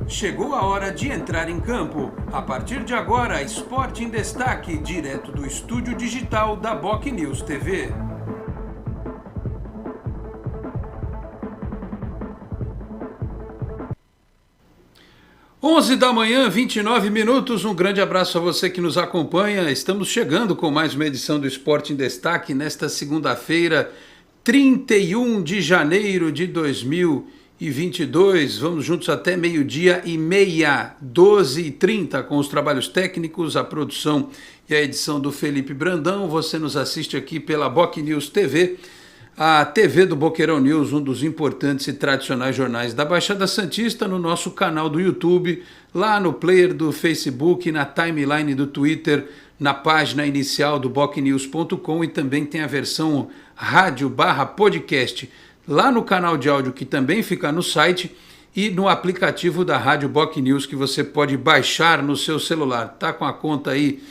Chegou a hora de entrar em campo. A partir de agora, Esporte em Destaque, direto do estúdio digital da BocNews TV. Onze da manhã, 29 minutos. Um grande abraço a você que nos acompanha. Estamos chegando com mais uma edição do Esporte em Destaque nesta segunda-feira, 31 de janeiro de 2022. Vamos juntos até meio-dia e meia, 12h30, com os trabalhos técnicos, a produção e a edição do Felipe Brandão. Você nos assiste aqui pela BocNews TV, a TV do Boqueirão News, um dos importantes e tradicionais jornais da Baixada Santista, no nosso canal do YouTube, lá no player do Facebook, na timeline do Twitter, na página inicial do bocnews.com, e também tem a versão rádio/podcast lá no canal de áudio, que também fica no site, e no aplicativo da Rádio BocNews, que você pode baixar no seu celular. Tá com a conta aí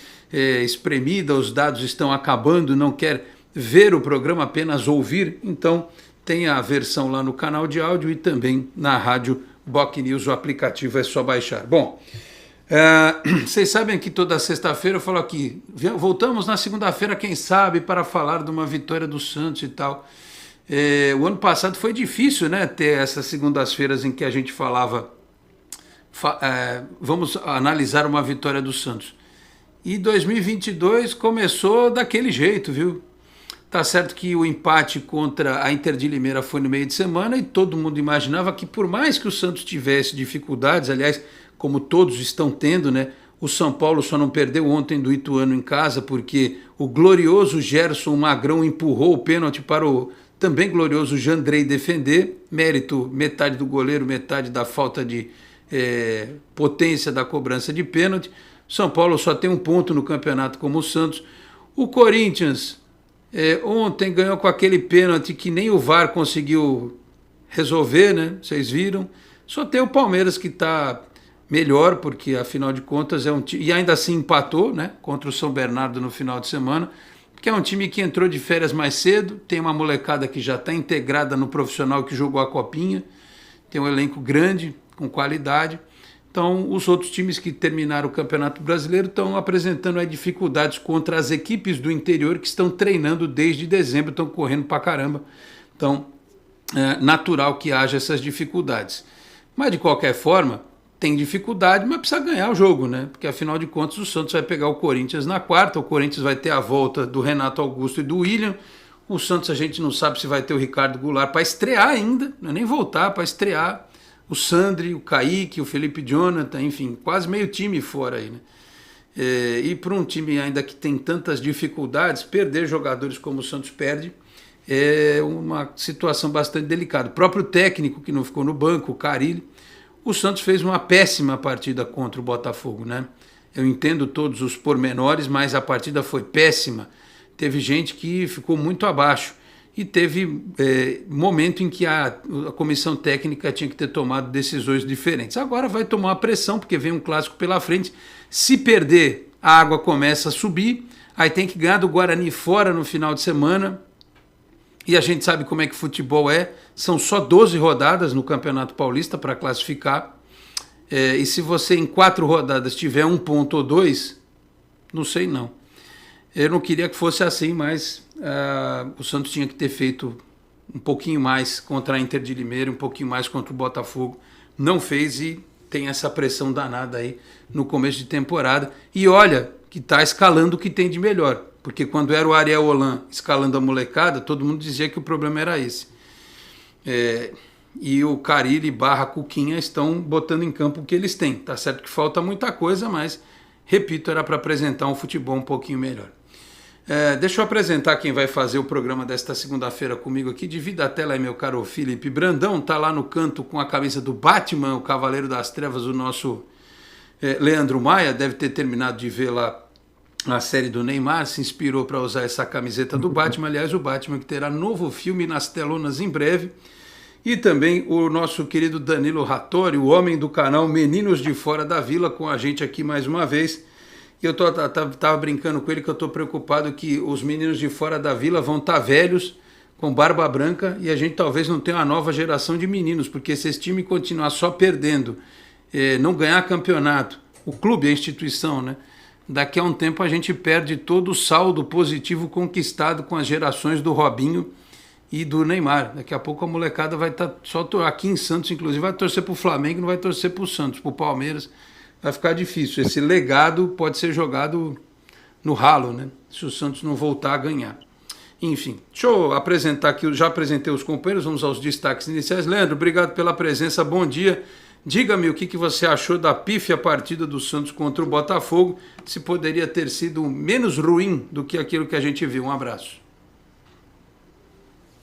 espremida, os dados estão acabando, não quer ver o programa, apenas ouvir? Então tem a versão lá no canal de áudio e também na Rádio BocNews, o aplicativo é só baixar. Bom, vocês sabem que toda sexta-feira eu falo aqui, voltamos na segunda-feira, quem sabe, para falar de uma vitória do Santos e tal. O ano passado foi difícil, né, ter essas segundas-feiras em que a gente falava, vamos analisar uma vitória do Santos. E 2022 começou daquele jeito, viu? Tá certo que o empate contra a Inter de Limeira foi no meio de semana e todo mundo imaginava que, por mais que o Santos tivesse dificuldades, aliás, como todos estão tendo, né? O São Paulo só não perdeu ontem do Ituano em casa porque o glorioso Gerson Magrão empurrou o pênalti para o também glorioso Jandrei defender, mérito metade do goleiro, metade da falta de potência da cobrança de pênalti. São Paulo só tem um ponto no campeonato como o Santos. O Corinthians ontem ganhou com aquele pênalti que nem o VAR conseguiu resolver, né? Vocês viram. Só tem o Palmeiras que está melhor, porque afinal de contas é um time, e ainda assim empatou, né, contra o São Bernardo no final de semana, que é um time que entrou de férias mais cedo, tem uma molecada que já está integrada no profissional, que jogou a Copinha, tem um elenco grande, com qualidade. Então, os outros times que terminaram o Campeonato Brasileiro estão apresentando aí dificuldades contra as equipes do interior que estão treinando desde dezembro, estão correndo pra caramba. Então, é natural que haja essas dificuldades. Mas, de qualquer forma, tem dificuldade, mas precisa ganhar o jogo, né? Porque, afinal de contas, o Santos vai pegar o Corinthians na quarta, o Corinthians vai ter a volta do Renato Augusto e do William. O Santos a gente não sabe se vai ter o Ricardo Goulart para estrear ainda, não é nem voltar, para estrear. O Sandri, o Kaique, o Felipe Jonathan, enfim, quase meio time fora aí, né? E para um time ainda que tem tantas dificuldades, perder jogadores como o Santos perde é uma situação bastante delicada. O próprio técnico que não ficou no banco, o Carille, o Santos fez uma péssima partida contra o Botafogo, né? Eu entendo todos os pormenores, mas a partida foi péssima. Teve gente que ficou muito abaixo. E teve momento em que a comissão técnica tinha que ter tomado decisões diferentes. Agora vai tomar uma pressão, porque vem um clássico pela frente. Se perder, a água começa a subir, aí tem que ganhar do Guarani fora no final de semana. E a gente sabe como é que futebol é. São só 12 rodadas no Campeonato Paulista para classificar. E se você em 4 rodadas tiver 1 ponto ou 2, não sei não. Eu não queria que fosse assim, mas o Santos tinha que ter feito um pouquinho mais contra a Inter de Limeira, um pouquinho mais contra o Botafogo. Não fez e tem essa pressão danada aí no começo de temporada. E olha que está escalando o que tem de melhor, porque quando era o Ariel Holan escalando a molecada, todo mundo dizia que o problema era esse. E o Carille / Cuquinha estão botando em campo o que eles têm. Tá certo que falta muita coisa, mas, repito, era para apresentar um futebol um pouquinho melhor. Deixa eu apresentar quem vai fazer o programa desta segunda-feira comigo aqui. Divida a tela aí, meu caro Felipe Brandão. Tá lá no canto com a camisa do Batman, o Cavaleiro das Trevas, o nosso Leandro Maia. Deve ter terminado de ver lá a série do Neymar, se inspirou para usar essa camiseta do Batman. Aliás, o Batman que terá novo filme nas telonas em breve. E também o nosso querido Danilo Rattori, o homem do canal Meninos de Fora da Vila, com a gente aqui mais uma vez. E eu tava brincando com ele que eu estou preocupado que os meninos de Fora da Vila vão estar velhos, com barba branca, e a gente talvez não tenha uma nova geração de meninos, porque se esse time continuar só perdendo não ganhar campeonato, o clube, a instituição, né? Daqui a um tempo a gente perde todo o saldo positivo conquistado com as gerações do Robinho e do Neymar. Daqui a pouco a molecada vai estar só aqui em Santos, inclusive, vai torcer para o Flamengo, não vai torcer para o Santos, para o Palmeiras. Vai ficar difícil. Esse legado pode ser jogado no ralo, né? Se o Santos não voltar a ganhar. Enfim, deixa eu apresentar aqui, já apresentei os companheiros, vamos aos destaques iniciais. Leandro, obrigado pela presença, bom dia. Diga-me o que você achou da pífia partida do Santos contra o Botafogo, se poderia ter sido menos ruim do que aquilo que a gente viu. Um abraço.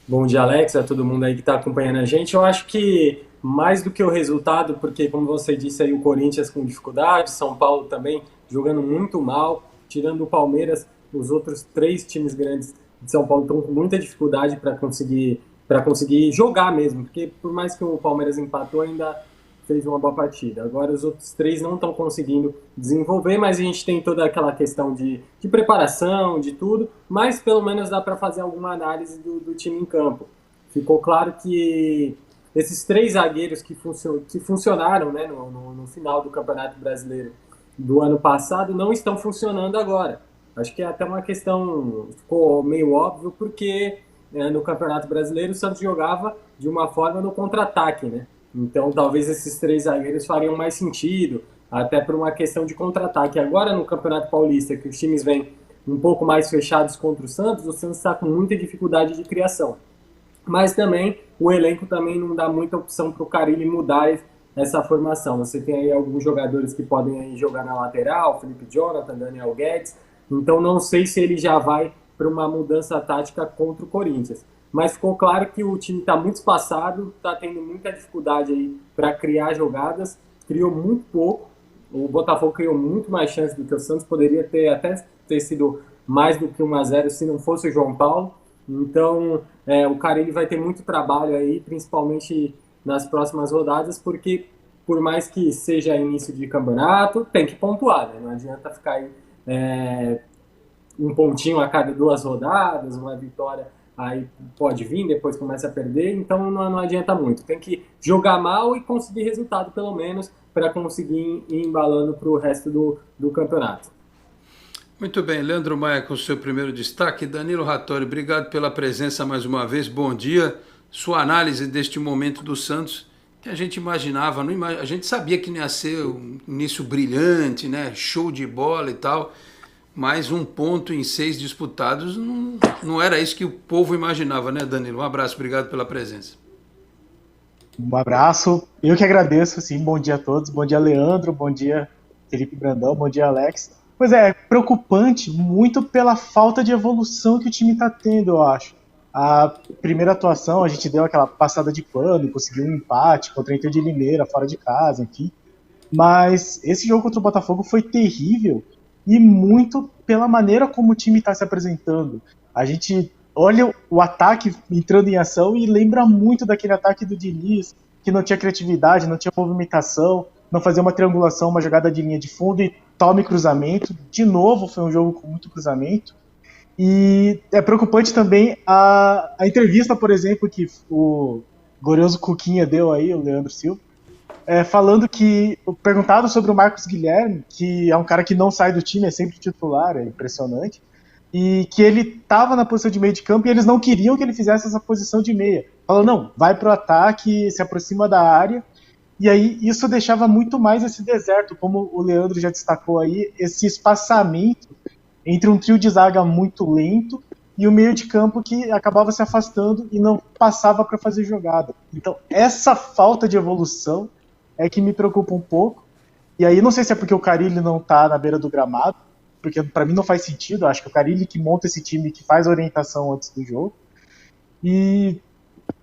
Bom dia, Alex, a todo mundo aí que está acompanhando a gente. Eu acho que mais do que o resultado, porque como você disse aí, o Corinthians com dificuldade, São Paulo também jogando muito mal, tirando o Palmeiras, os outros 3 times grandes de São Paulo estão com muita dificuldade para conseguir jogar mesmo, porque por mais que o Palmeiras empatou, ainda fez uma boa partida. Agora os outros 3 não estão conseguindo desenvolver, mas a gente tem toda aquela questão de preparação, de tudo, mas pelo menos dá para fazer alguma análise do time em campo. Ficou claro que esses 3 zagueiros que funcionaram, né, no final do Campeonato Brasileiro do ano passado não estão funcionando agora. Acho que é até uma questão, ficou meio óbvio, porque no Campeonato Brasileiro o Santos jogava de uma forma no contra-ataque, né? Então talvez esses 3 zagueiros fariam mais sentido, até por uma questão de contra-ataque. Agora no Campeonato Paulista, que os times vêm um pouco mais fechados contra o Santos está com muita dificuldade de criação. Mas também o elenco também não dá muita opção para o Carille mudar essa formação. Você tem aí alguns jogadores que podem aí jogar na lateral, Felipe Jonathan, Daniel Guedes, então não sei se ele já vai para uma mudança tática contra o Corinthians. Mas ficou claro que o time está muito espaçado, está tendo muita dificuldade aí para criar jogadas, criou muito pouco, o Botafogo criou muito mais chances do que o Santos, poderia até ter sido mais do que 1-0 se não fosse o João Paulo. Então o Carille vai ter muito trabalho aí, principalmente nas próximas rodadas, porque por mais que seja início de campeonato, tem que pontuar, né? Não adianta ficar aí um pontinho a cada 2 rodadas, uma vitória aí pode vir, depois começa a perder, então não adianta muito. Tem que jogar mal e conseguir resultado, pelo menos, para conseguir ir embalando para o resto do campeonato. Muito bem, Leandro Maia com o seu primeiro destaque. Danilo Rattori, obrigado pela presença mais uma vez, bom dia. Sua análise deste momento do Santos, que a gente imaginava, a gente sabia que não ia ser um início brilhante, né? Show de bola e tal, mas 1 ponto em 6 disputados não era isso que o povo imaginava, né, Danilo? Um abraço, obrigado pela presença. Um abraço, eu que agradeço, sim, bom dia a todos, bom dia Leandro, bom dia Felipe Brandão, bom dia Alex. Pois é preocupante muito pela falta de evolução que o time está tendo, eu acho. A primeira atuação, a gente deu aquela passada de pano, conseguiu um empate contra a Inter de Limeira, fora de casa, enfim. Mas esse jogo contra o Botafogo foi terrível e muito pela maneira como o time está se apresentando. A gente olha o ataque entrando em ação e lembra muito daquele ataque do Diniz, que não tinha criatividade, não tinha movimentação, não fazia uma triangulação, uma jogada de linha de fundo e tome cruzamento. De novo, foi um jogo com muito cruzamento. E é preocupante também a entrevista, por exemplo, que o glorioso Cuquinha deu aí, o Leandro Silva, falando que, perguntado sobre o Marcos Guilherme, que é um cara que não sai do time, é sempre titular, é impressionante, e que ele estava na posição de meio de campo e eles não queriam que ele fizesse essa posição de meia. Falou, não, vai pro ataque, se aproxima da área, e aí isso deixava muito mais esse deserto, como o Leandro já destacou aí, esse espaçamento entre um trio de zaga muito lento e o meio de campo que acabava se afastando e não passava para fazer jogada. Então, essa falta de evolução é que me preocupa um pouco. E aí, não sei se é porque o Carille não está na beira do gramado, porque para mim não faz sentido. Eu acho que o Carille que monta esse time, que faz a orientação antes do jogo. E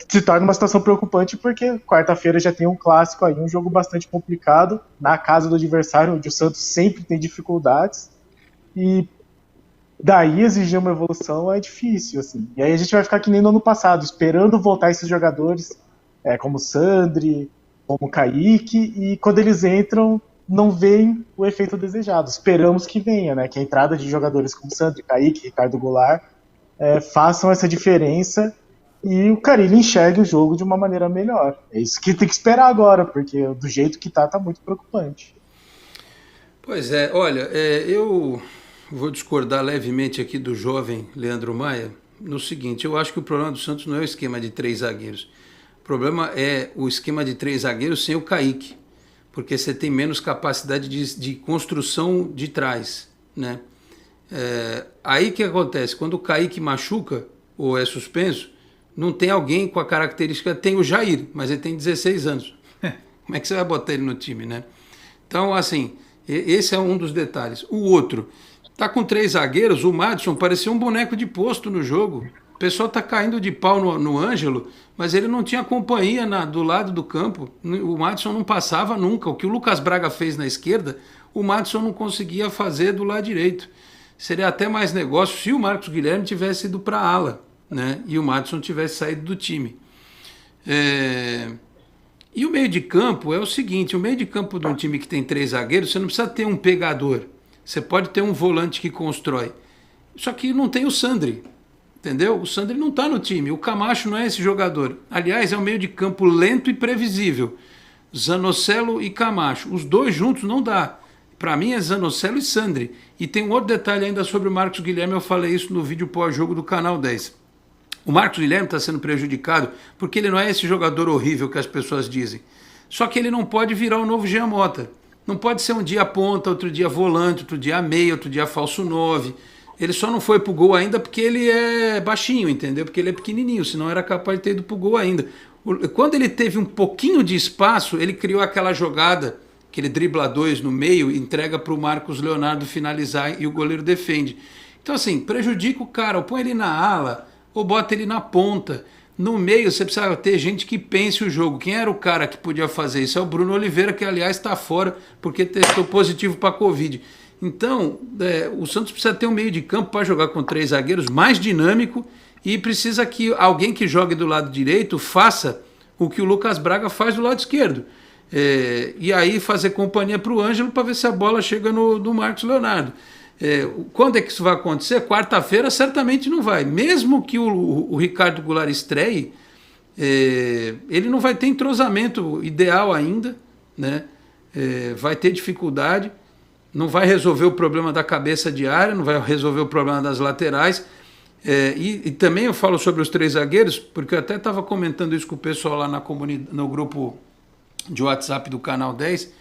se torna uma situação preocupante porque quarta-feira já tem um clássico aí, um jogo bastante complicado, na casa do adversário, onde o Santos sempre tem dificuldades. E daí exigir uma evolução é difícil, assim. E aí a gente vai ficar que nem no ano passado, esperando voltar esses jogadores, como o Sandri, como o Kaique, e quando eles entram, não vem o efeito desejado. Esperamos que venha, né? Que a entrada de jogadores como Sandri, Kaique, Ricardo Goulart façam essa diferença e o Carille enxergue o jogo de uma maneira melhor. É isso que tem que esperar agora, porque do jeito que tá muito preocupante. Pois é, olha, eu vou discordar levemente aqui do jovem Leandro Maia no seguinte: eu acho que o problema do Santos não é o esquema de 3 zagueiros. O problema é o esquema de 3 zagueiros sem o Kaique, porque você tem menos capacidade de construção de trás, né? Aí que acontece? Quando o Kaique machuca ou é suspenso, não tem alguém com a característica. Tem o Jair, mas ele tem 16 anos. Como é que você vai botar ele no time, né? Então, assim, esse é um dos detalhes. O outro, tá com 3 zagueiros, o Madison parecia um boneco de posto no jogo. O pessoal tá caindo de pau no Ângelo, mas ele não tinha companhia do lado do campo. O Madison não passava nunca. O que o Lucas Braga fez na esquerda, o Madison não conseguia fazer do lado direito. Seria até mais negócio se o Marcos Guilherme tivesse ido para a ala, né? E o Madison tivesse saído do time. E o meio de campo é o seguinte: o meio de campo de um time que tem 3 zagueiros, você não precisa ter um pegador. Você pode ter um volante que constrói. Só que não tem o Sandri, entendeu? O Sandri não está no time. O Camacho não é esse jogador. Aliás, é um meio de campo lento e previsível. Zanocelo e Camacho. Os dois juntos não dá. Para mim é Zanocelo e Sandri. E tem um outro detalhe ainda sobre o Marcos Guilherme, eu falei isso no vídeo pós-jogo do Canal 10. O Marcos Guilherme está sendo prejudicado porque ele não é esse jogador horrível que as pessoas dizem. Só que ele não pode virar o novo Jean Mota. Não pode ser um dia ponta, outro dia volante, outro dia meia, outro dia falso 9. Ele só não foi pro gol ainda porque ele é baixinho, entendeu? Porque ele é pequenininho, senão era capaz de ter ido pro gol ainda. Quando ele teve um pouquinho de espaço, ele criou aquela jogada que ele dribla 2 no meio, entrega para o Marcos Leonardo finalizar e o goleiro defende. Então, assim, prejudica o cara, ou põe ele na ala, ou bota ele na ponta. No meio, você precisa ter gente que pense o jogo. Quem era o cara que podia fazer isso? É o Bruno Oliveira, que, aliás, está fora porque testou positivo para a Covid. Então, o Santos precisa ter um meio de campo para jogar com 3 zagueiros mais dinâmico e precisa que alguém que jogue do lado direito faça o que o Lucas Braga faz do lado esquerdo. E aí fazer companhia para o Ângelo para ver se a bola chega no Marcos Leonardo. Quando é que isso vai acontecer? Quarta-feira certamente não vai. Mesmo que o Ricardo Goulart estreie, ele não vai ter entrosamento ideal ainda, né? Vai ter dificuldade, não vai resolver o problema da cabeça de área, não vai resolver o problema das laterais. E também eu falo sobre os 3 zagueiros, porque eu até estava comentando isso com o pessoal lá no grupo de WhatsApp do Canal 10,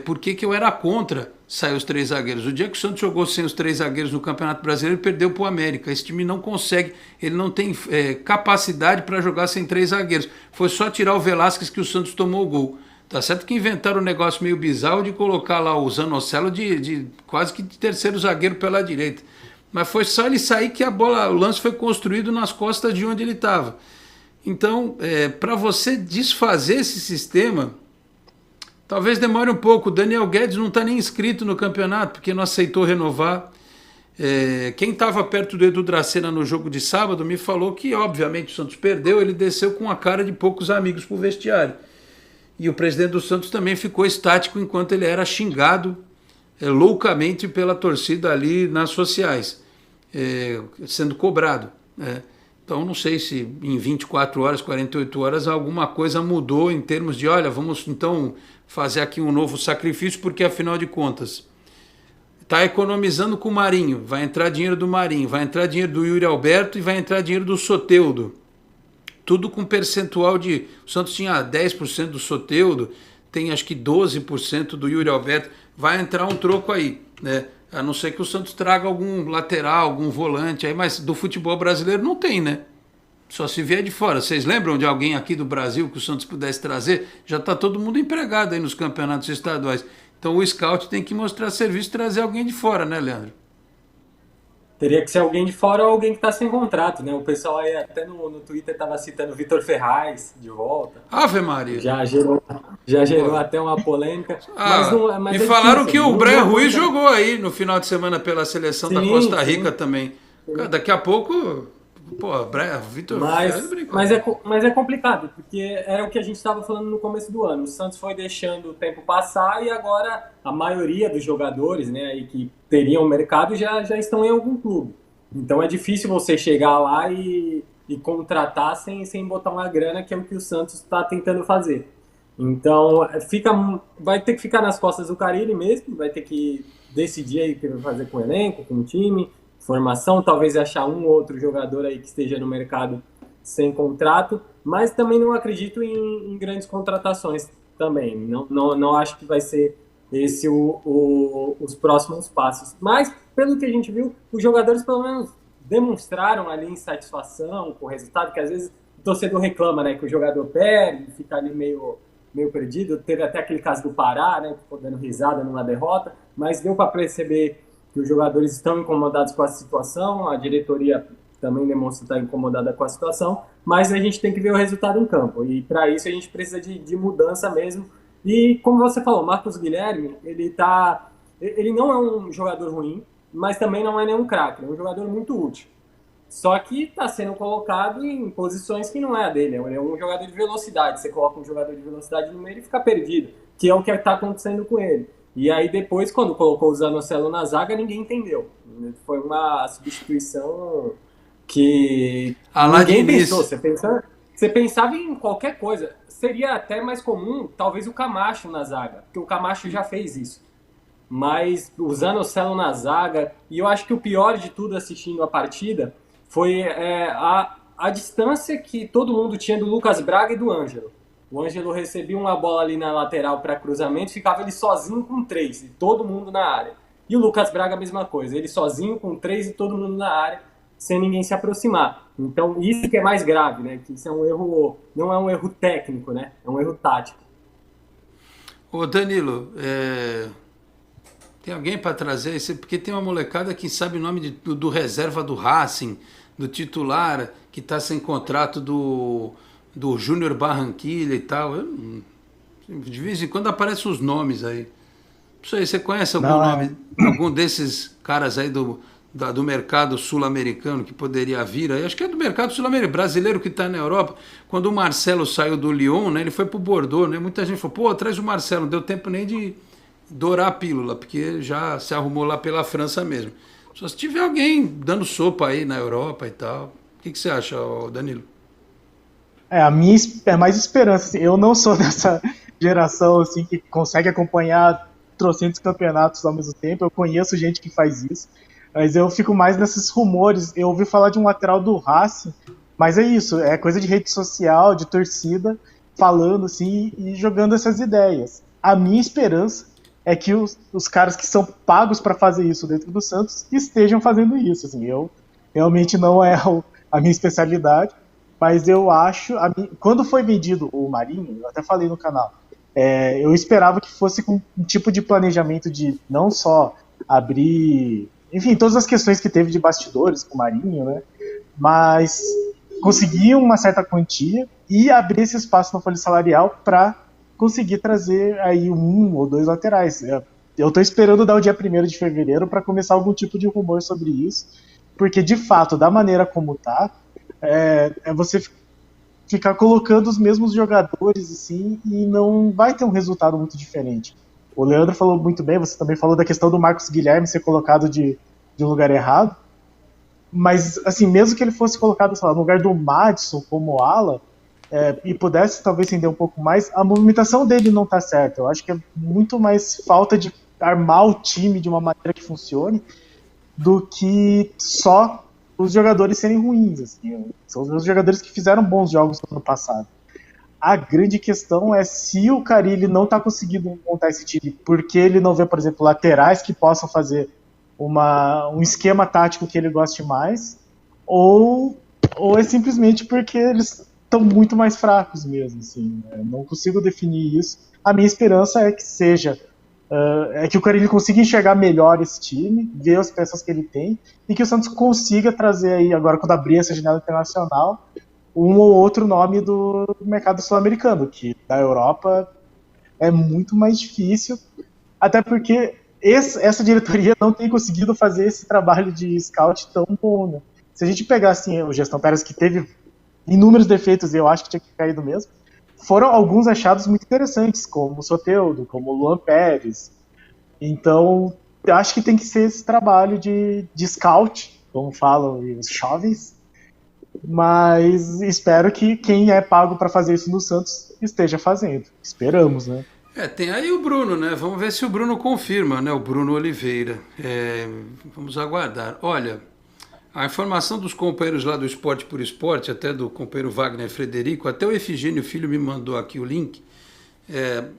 por que eu era contra sair os 3 zagueiros. O dia que o Santos jogou sem os 3 zagueiros no Campeonato Brasileiro, ele perdeu para o América. Esse time não consegue, ele não tem capacidade para jogar sem 3 zagueiros. Foi só tirar o Velasquez que o Santos tomou o gol. Tá certo que inventaram um negócio meio bizarro de colocar lá o Zanocelo de quase que de terceiro zagueiro pela direita. Mas foi só ele sair que o lance foi construído nas costas de onde ele estava. Então, para você desfazer esse sistema, talvez demore um pouco. O Daniel Guedes não está nem inscrito no campeonato, porque não aceitou renovar. Quem estava perto do Edu Dracena no jogo de sábado me falou que, obviamente, o Santos perdeu, ele desceu com a cara de poucos amigos para o vestiário. E o presidente do Santos também ficou estático enquanto ele era xingado loucamente pela torcida ali nas sociais, sendo cobrado, né? Então, não sei se em 24 horas, 48 horas, alguma coisa mudou em termos de, olha, vamos então fazer aqui um novo sacrifício, porque afinal de contas, está economizando com o Marinho, vai entrar dinheiro do Marinho, vai entrar dinheiro do Yuri Alberto e vai entrar dinheiro do Soteldo. Tudo com percentual de... O Santos tinha 10% do Soteldo, tem acho que 12% do Yuri Alberto, vai entrar um troco aí, né? A não ser que o Santos traga algum lateral, algum volante aí, mas do futebol brasileiro não tem, né? Só se vier de fora. Vocês lembram de alguém aqui do Brasil que o Santos pudesse trazer? Já está todo mundo empregado aí nos campeonatos estaduais. Então o scout tem que mostrar serviço e trazer alguém de fora, né, Leandro? Teria que ser alguém de fora ou alguém que está sem contrato, né? O pessoal aí até no Twitter estava citando o Vitor Ferraz de volta. Ave Maria. Já gerou até uma polêmica. Mas e falaram que o Brian Ruiz jogou aí no final de semana pela seleção da Costa Rica também. Daqui a pouco, Vitor Ferraz brincou. Mas é complicado, porque era o que a gente estava falando no começo do ano. O Santos foi deixando o tempo passar e agora a maioria dos jogadores, né, aí que teriam mercado já estão em algum clube. Então é difícil você chegar lá e e contratar sem botar uma grana, que é o que o Santos está tentando fazer. Então, vai ter que ficar nas costas do Carille mesmo, vai ter que decidir aí o que vai fazer com o elenco, com o time, formação, talvez achar um ou outro jogador aí que esteja no mercado sem contrato, mas também não acredito em grandes contratações também. Não acho que vai ser esse os próximos passos. Mas, pelo que a gente viu, os jogadores pelo menos demonstraram ali insatisfação com o resultado, que às vezes o torcedor reclama, né, que o jogador perde, fica ali meio perdido. Teve até aquele caso do Pará, né, que ficou dando risada numa derrota, mas deu para perceber que os jogadores estão incomodados com a situação, a diretoria também demonstra estar incomodada com a situação, mas a gente tem que ver o resultado em campo, e para isso a gente precisa de mudança mesmo. E como você falou, Marcos Guilherme, ele não é um jogador ruim, mas também não é nenhum craque, é um jogador muito útil. Só que está sendo colocado em posições que não é a dele. É um jogador de velocidade. Você coloca um jogador de velocidade no meio e fica perdido, que é o que está acontecendo com ele. E aí depois, quando colocou o Zanocelo na zaga, ninguém entendeu. Foi uma substituição que ninguém pensou. Você pensava em qualquer coisa. Seria até mais comum, talvez, o Camacho na zaga, porque o Camacho já fez isso. Mas o Zanocelo na zaga, e eu acho que o pior de tudo assistindo a partida foi a distância que todo mundo tinha do Lucas Braga e do Ângelo. O Ângelo recebia uma bola ali na lateral para cruzamento, ficava ele sozinho com 3 e todo mundo na área. E o Lucas Braga a mesma coisa, ele sozinho com 3 e todo mundo na área, sem ninguém se aproximar. Então isso que é mais grave, né? Que isso é um erro, não é um erro técnico, né? É um erro tático. Ô Danilo, tem alguém para trazer isso? Porque tem uma molecada que sabe o nome do reserva do Racing, do titular, que está sem contrato do Júnior Barranquilla e tal. De vez em quando aparecem os nomes aí. Não sei, você conhece algum nome, algum desses caras aí do mercado sul-americano que poderia vir aí? Acho que é do mercado sul-americano, brasileiro que está na Europa. Quando o Marcelo saiu do Lyon, né, ele foi para o Bordeaux, né? Muita gente falou, pô, traz o Marcelo, não deu tempo nem de dourar a pílula, porque já se arrumou lá pela França mesmo. Só se tiver alguém dando sopa aí na Europa e tal. O que você acha, Danilo? A minha é mais esperança. Assim, eu não sou dessa geração assim, que consegue acompanhar trocentos campeonatos ao mesmo tempo. Eu conheço gente que faz isso, mas eu fico mais nesses rumores. Eu ouvi falar de um lateral do Racing, mas é isso, é coisa de rede social, de torcida, falando assim e jogando essas ideias. A minha esperança é que os caras que são pagos para fazer isso dentro do Santos estejam fazendo isso. Assim, eu realmente não é a minha especialidade, mas eu acho... Quando foi vendido o Marinho, eu até falei no canal, eu esperava que fosse com um tipo de planejamento de não só abrir... Enfim, todas as questões que teve de bastidores com o Marinho, né? Mas conseguir uma certa quantia e abrir esse espaço na folha salarial para conseguir trazer aí 1 ou 2 laterais. Eu estou esperando dar o dia 1º de fevereiro para começar algum tipo de rumor sobre isso, porque de fato, da maneira como tá, você ficar colocando os mesmos jogadores assim, e não vai ter um resultado muito diferente. O Leandro falou muito bem, você também falou da questão do Marcos Guilherme ser colocado de um lugar errado, mas assim, mesmo que ele fosse colocado, sei lá, no lugar do Madison como ala, e pudesse talvez render um pouco mais, a movimentação dele não está certa. Eu acho que é muito mais falta de armar o time de uma maneira que funcione do que só os jogadores serem ruins. Assim. São os jogadores que fizeram bons jogos no ano passado. A grande questão é se o Carille não está conseguindo montar esse time porque ele não vê, por exemplo, laterais que possam fazer um esquema tático que ele goste mais, ou é simplesmente porque eles estão muito mais fracos mesmo, assim, não consigo definir isso. A minha esperança é que seja, que o Carille consiga enxergar melhor esse time, ver as peças que ele tem, e que o Santos consiga trazer aí, agora quando abrir essa janela internacional, um ou outro nome do mercado sul-americano, que da Europa é muito mais difícil, até porque essa diretoria não tem conseguido fazer esse trabalho de scout tão bom, né? Se a gente pegar assim, o Gestão Pérez, que teve inúmeros defeitos, e eu acho que tinha caído mesmo, foram alguns achados muito interessantes, como o Soteldo, como o Luan Pérez. Então, eu acho que tem que ser esse trabalho de scout, como falam os jovens, Mas espero que quem é pago para fazer isso no Santos esteja fazendo. Esperamos, né? Tem aí o Bruno, né? Vamos ver se o Bruno confirma, né? O Bruno Oliveira. Vamos aguardar. Olha, a informação dos companheiros lá do Esporte por Esporte, até do companheiro Wagner Frederico, até o Efigênio Filho me mandou aqui o link.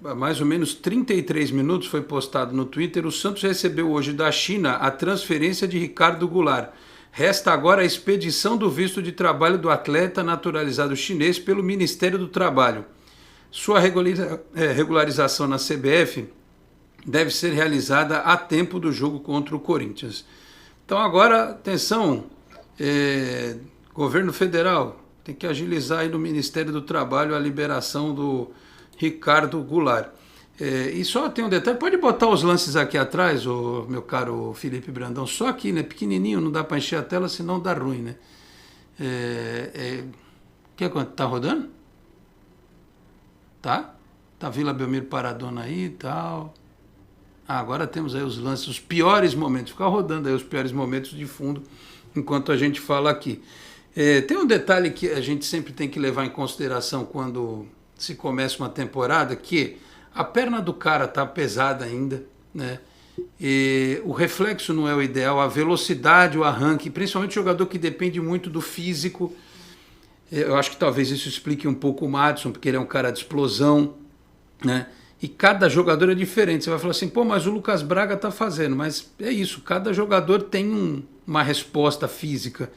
Há mais ou menos 33 minutos foi postado no Twitter. O Santos recebeu hoje da China a transferência de Ricardo Goulart. Resta agora a expedição do visto de trabalho do atleta naturalizado chinês pelo Ministério do Trabalho. Sua regularização na CBF deve ser realizada a tempo do jogo contra o Corinthians. Então agora, atenção, governo federal, tem que agilizar aí no Ministério do Trabalho a liberação do Ricardo Goulart. E só tem um detalhe, pode botar os lances aqui atrás, meu caro Felipe Brandão, só aqui, né, pequenininho, não dá para encher a tela, senão dá ruim, né? Tá rodando? Tá Vila Belmiro Paradona aí e tal. Agora temos aí os lances, os piores momentos. Ficar rodando aí os piores momentos de fundo enquanto a gente fala aqui. Tem um detalhe que a gente sempre tem que levar em consideração quando se começa uma temporada, que a perna do cara tá pesada ainda, né? E o reflexo não é o ideal, a velocidade, o arranque, principalmente jogador que depende muito do físico. Eu acho que talvez isso explique um pouco o Madison, porque ele é um cara de explosão, né? E cada jogador é diferente. Você vai falar assim, pô, mas o Lucas Braga tá fazendo. Mas é isso, cada jogador tem uma resposta física.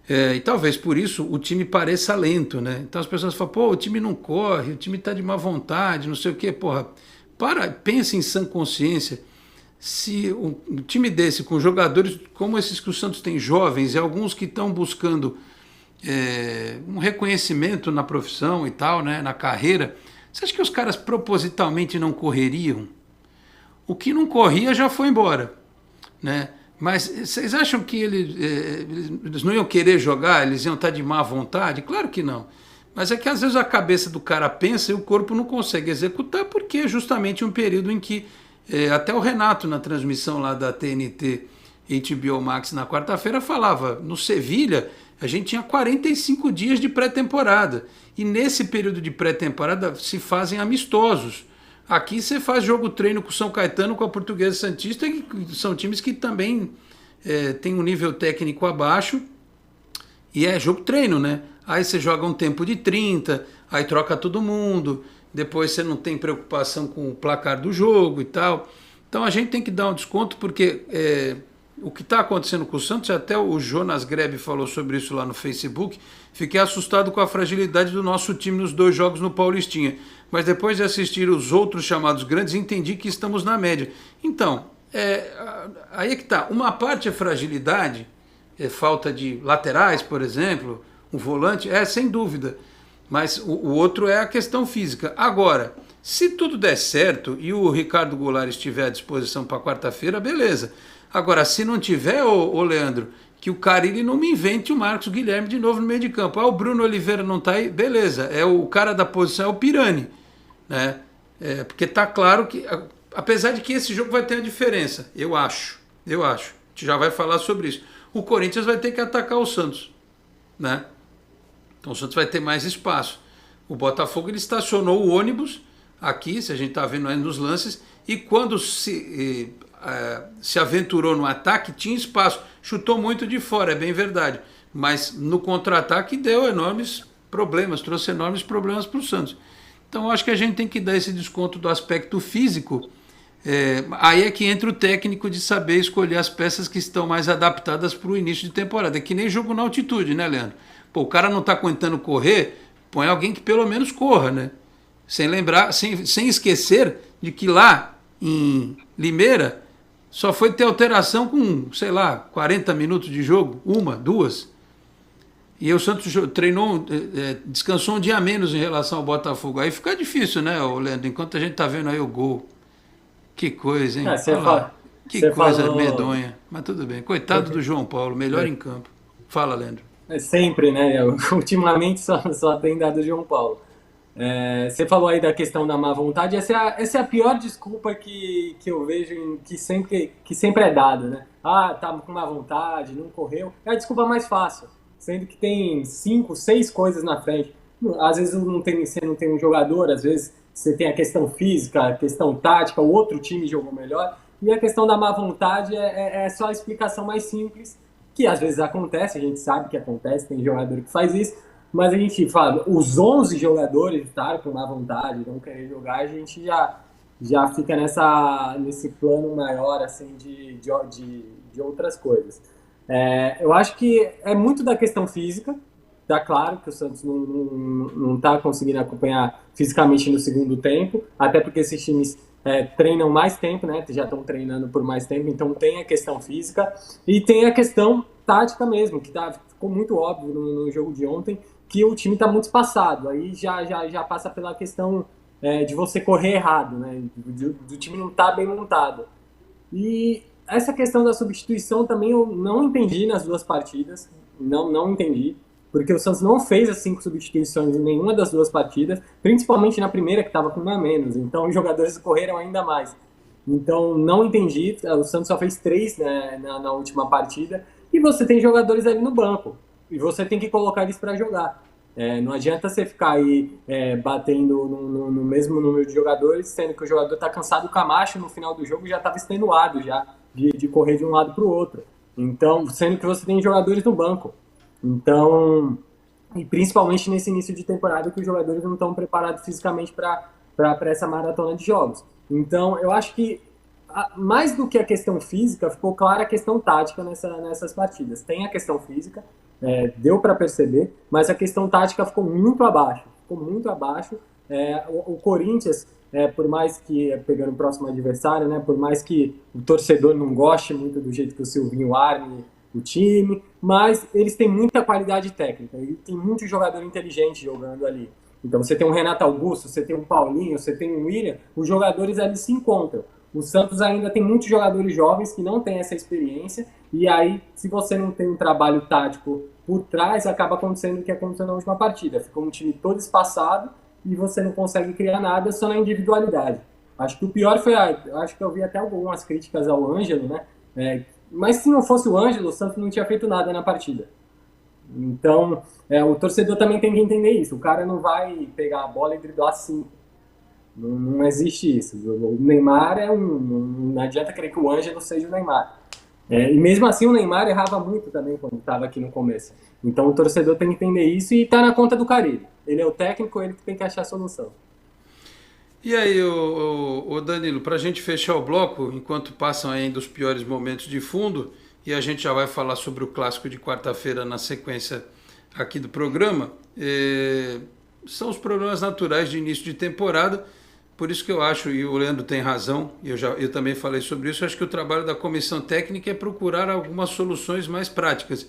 E talvez por isso o time pareça lento, né? Então as pessoas falam, pô, o time não corre, o time tá de má vontade, não sei o quê. Porra, pensa em sã consciência. Se um time desse, com jogadores como esses que o Santos tem, jovens, e alguns que estão buscando um reconhecimento na profissão e tal, né, na carreira, você acha que os caras propositalmente não correriam? O que não corria já foi embora, né? Mas vocês acham que eles não iam querer jogar, eles iam estar de má vontade? Claro que não. Mas é que às vezes a cabeça do cara pensa e o corpo não consegue executar, porque é justamente um período em que até o Renato, na transmissão lá da TNT HBO Max na quarta-feira, falava, no Sevilha a gente tinha 45 dias de pré-temporada. E nesse período de pré-temporada se fazem amistosos. Aqui você faz jogo-treino com o São Caetano, com a Portuguesa Santista, que são times que também têm um nível técnico abaixo. E é jogo-treino, né? Aí você joga um tempo de 30, aí troca todo mundo, depois você não tem preocupação com o placar do jogo e tal. Então a gente tem que dar um desconto, porque o que está acontecendo com o Santos, até o Jonas Grebe falou sobre isso lá no Facebook, fiquei assustado com a fragilidade do nosso time nos 2 jogos no Paulistinha, mas depois de assistir os outros chamados grandes, entendi que estamos na média. Então, aí é que está, uma parte é fragilidade, falta de laterais, por exemplo, um volante, sem dúvida, mas o outro é a questão física. Agora, se tudo der certo e o Ricardo Goulart estiver à disposição para quarta-feira, beleza. Agora, se não tiver, ô Leandro, que o Carille não me invente o Marcos Guilherme de novo no meio de campo. O Bruno Oliveira não está aí, beleza. O cara da posição é o Pirani, né? Porque tá claro que, apesar de que esse jogo vai ter a diferença, eu acho. A gente já vai falar sobre isso. O Corinthians vai ter que atacar o Santos, né? Então o Santos vai ter mais espaço. O Botafogo ele estacionou o ônibus aqui, se a gente está vendo aí nos lances, e quando se aventurou no ataque, tinha espaço. Chutou muito de fora, é bem verdade. Mas no contra-ataque deu enormes problemas, trouxe enormes problemas para o Santos. Então eu acho que a gente tem que dar esse desconto do aspecto físico. Aí é que entra o técnico de saber escolher as peças que estão mais adaptadas para o início de temporada. É que nem jogo na altitude, né, Leandro? Pô, o cara não está aguentando correr, põe alguém que pelo menos corra, né? Sem esquecer de que lá em Limeira só foi ter alteração com, sei lá, 40 minutos de jogo, 1, 2. E o Santos treinou, descansou um dia a menos em relação ao Botafogo. Aí fica difícil, né, Leandro? Enquanto a gente tá vendo aí o gol. Que coisa, hein? Que coisa medonha. Mas tudo bem. Coitado do João Paulo, melhor em campo. Fala, Leandro. Sempre, né? Ultimamente só tem dado o João Paulo. Você falou aí da questão da má vontade. Essa é a pior desculpa que eu vejo que sempre é dada, né? Tava com má vontade, não correu. É a desculpa mais fácil. sendo que tem 5, 6 coisas na frente. Às vezes você não tem um jogador, às vezes você tem a questão física, a questão tática, o outro time jogou melhor, e a questão da má vontade é só a explicação mais simples, que às vezes acontece, a gente sabe que acontece, tem jogador que faz isso, mas a gente fala, os 11 jogadores estarem com má vontade, não querer jogar, a gente já fica nesse plano maior assim, de outras coisas. Eu acho que é muito da questão física. Tá claro que o Santos não está conseguindo acompanhar fisicamente no segundo tempo, até porque esses times treinam mais tempo, né? Já estão treinando por mais tempo, então tem a questão física e tem a questão tática mesmo, que ficou muito óbvio no jogo de ontem, que o time está muito espaçado. Aí já passa pela questão de você correr errado, né? Do time não estar bem montado. E essa questão da substituição também eu não entendi nas duas partidas, não entendi. Porque o Santos não fez as 5 substituições em nenhuma das duas partidas, principalmente na primeira, que estava com uma a menos. Então, os jogadores correram ainda mais. Então, não entendi. O Santos só fez 3, né, na última partida. E você tem jogadores ali no banco. E você tem que colocar eles para jogar. Não adianta você ficar aí batendo no mesmo número de jogadores, sendo que o jogador está cansado. O Camacho, no final do jogo, já estava extenuado já, de correr de um lado para o outro. Então, sendo que você tem jogadores no banco. Então, e principalmente nesse início de temporada que os jogadores não estão preparados fisicamente para essa maratona de jogos. Então, eu acho que mais do que a questão física, ficou clara a questão tática nessas partidas. Tem a questão física, deu para perceber, mas a questão tática ficou muito abaixo. O Corinthians, por mais que, pegando o próximo adversário, né, por mais que o torcedor não goste muito do jeito que o Silvinho arme o time, mas eles têm muita qualidade técnica, e tem muito jogador inteligente jogando ali. Então você tem um Renato Augusto, você tem um Paulinho, você tem um William, os jogadores ali se encontram. O Santos ainda tem muitos jogadores jovens que não têm essa experiência, e aí, se você não tem um trabalho tático por trás, acaba acontecendo o que aconteceu na última partida. Ficou um time todo espaçado e você não consegue criar nada só na individualidade. Acho que o pior foi, acho que eu vi até algumas críticas ao Ângelo, né? Mas se não fosse o Ângelo, o Santos não tinha feito nada na partida. Então, o torcedor também tem que entender isso. O cara não vai pegar a bola e driblar assim. Não existe isso. O Neymar não adianta querer que o Ângelo seja o Neymar. E mesmo assim o Neymar errava muito também quando estava aqui no começo. Então o torcedor tem que entender isso e está na conta do Carille. Ele é o técnico, ele que tem que achar a solução. E aí, o Danilo, para a gente fechar o bloco, enquanto passam ainda os piores momentos de fundo, e a gente já vai falar sobre o clássico de quarta-feira na sequência aqui do programa, são os problemas naturais de início de temporada, por isso que eu acho, e o Leandro tem razão, e eu também falei sobre isso, eu acho que o trabalho da comissão técnica é procurar algumas soluções mais práticas.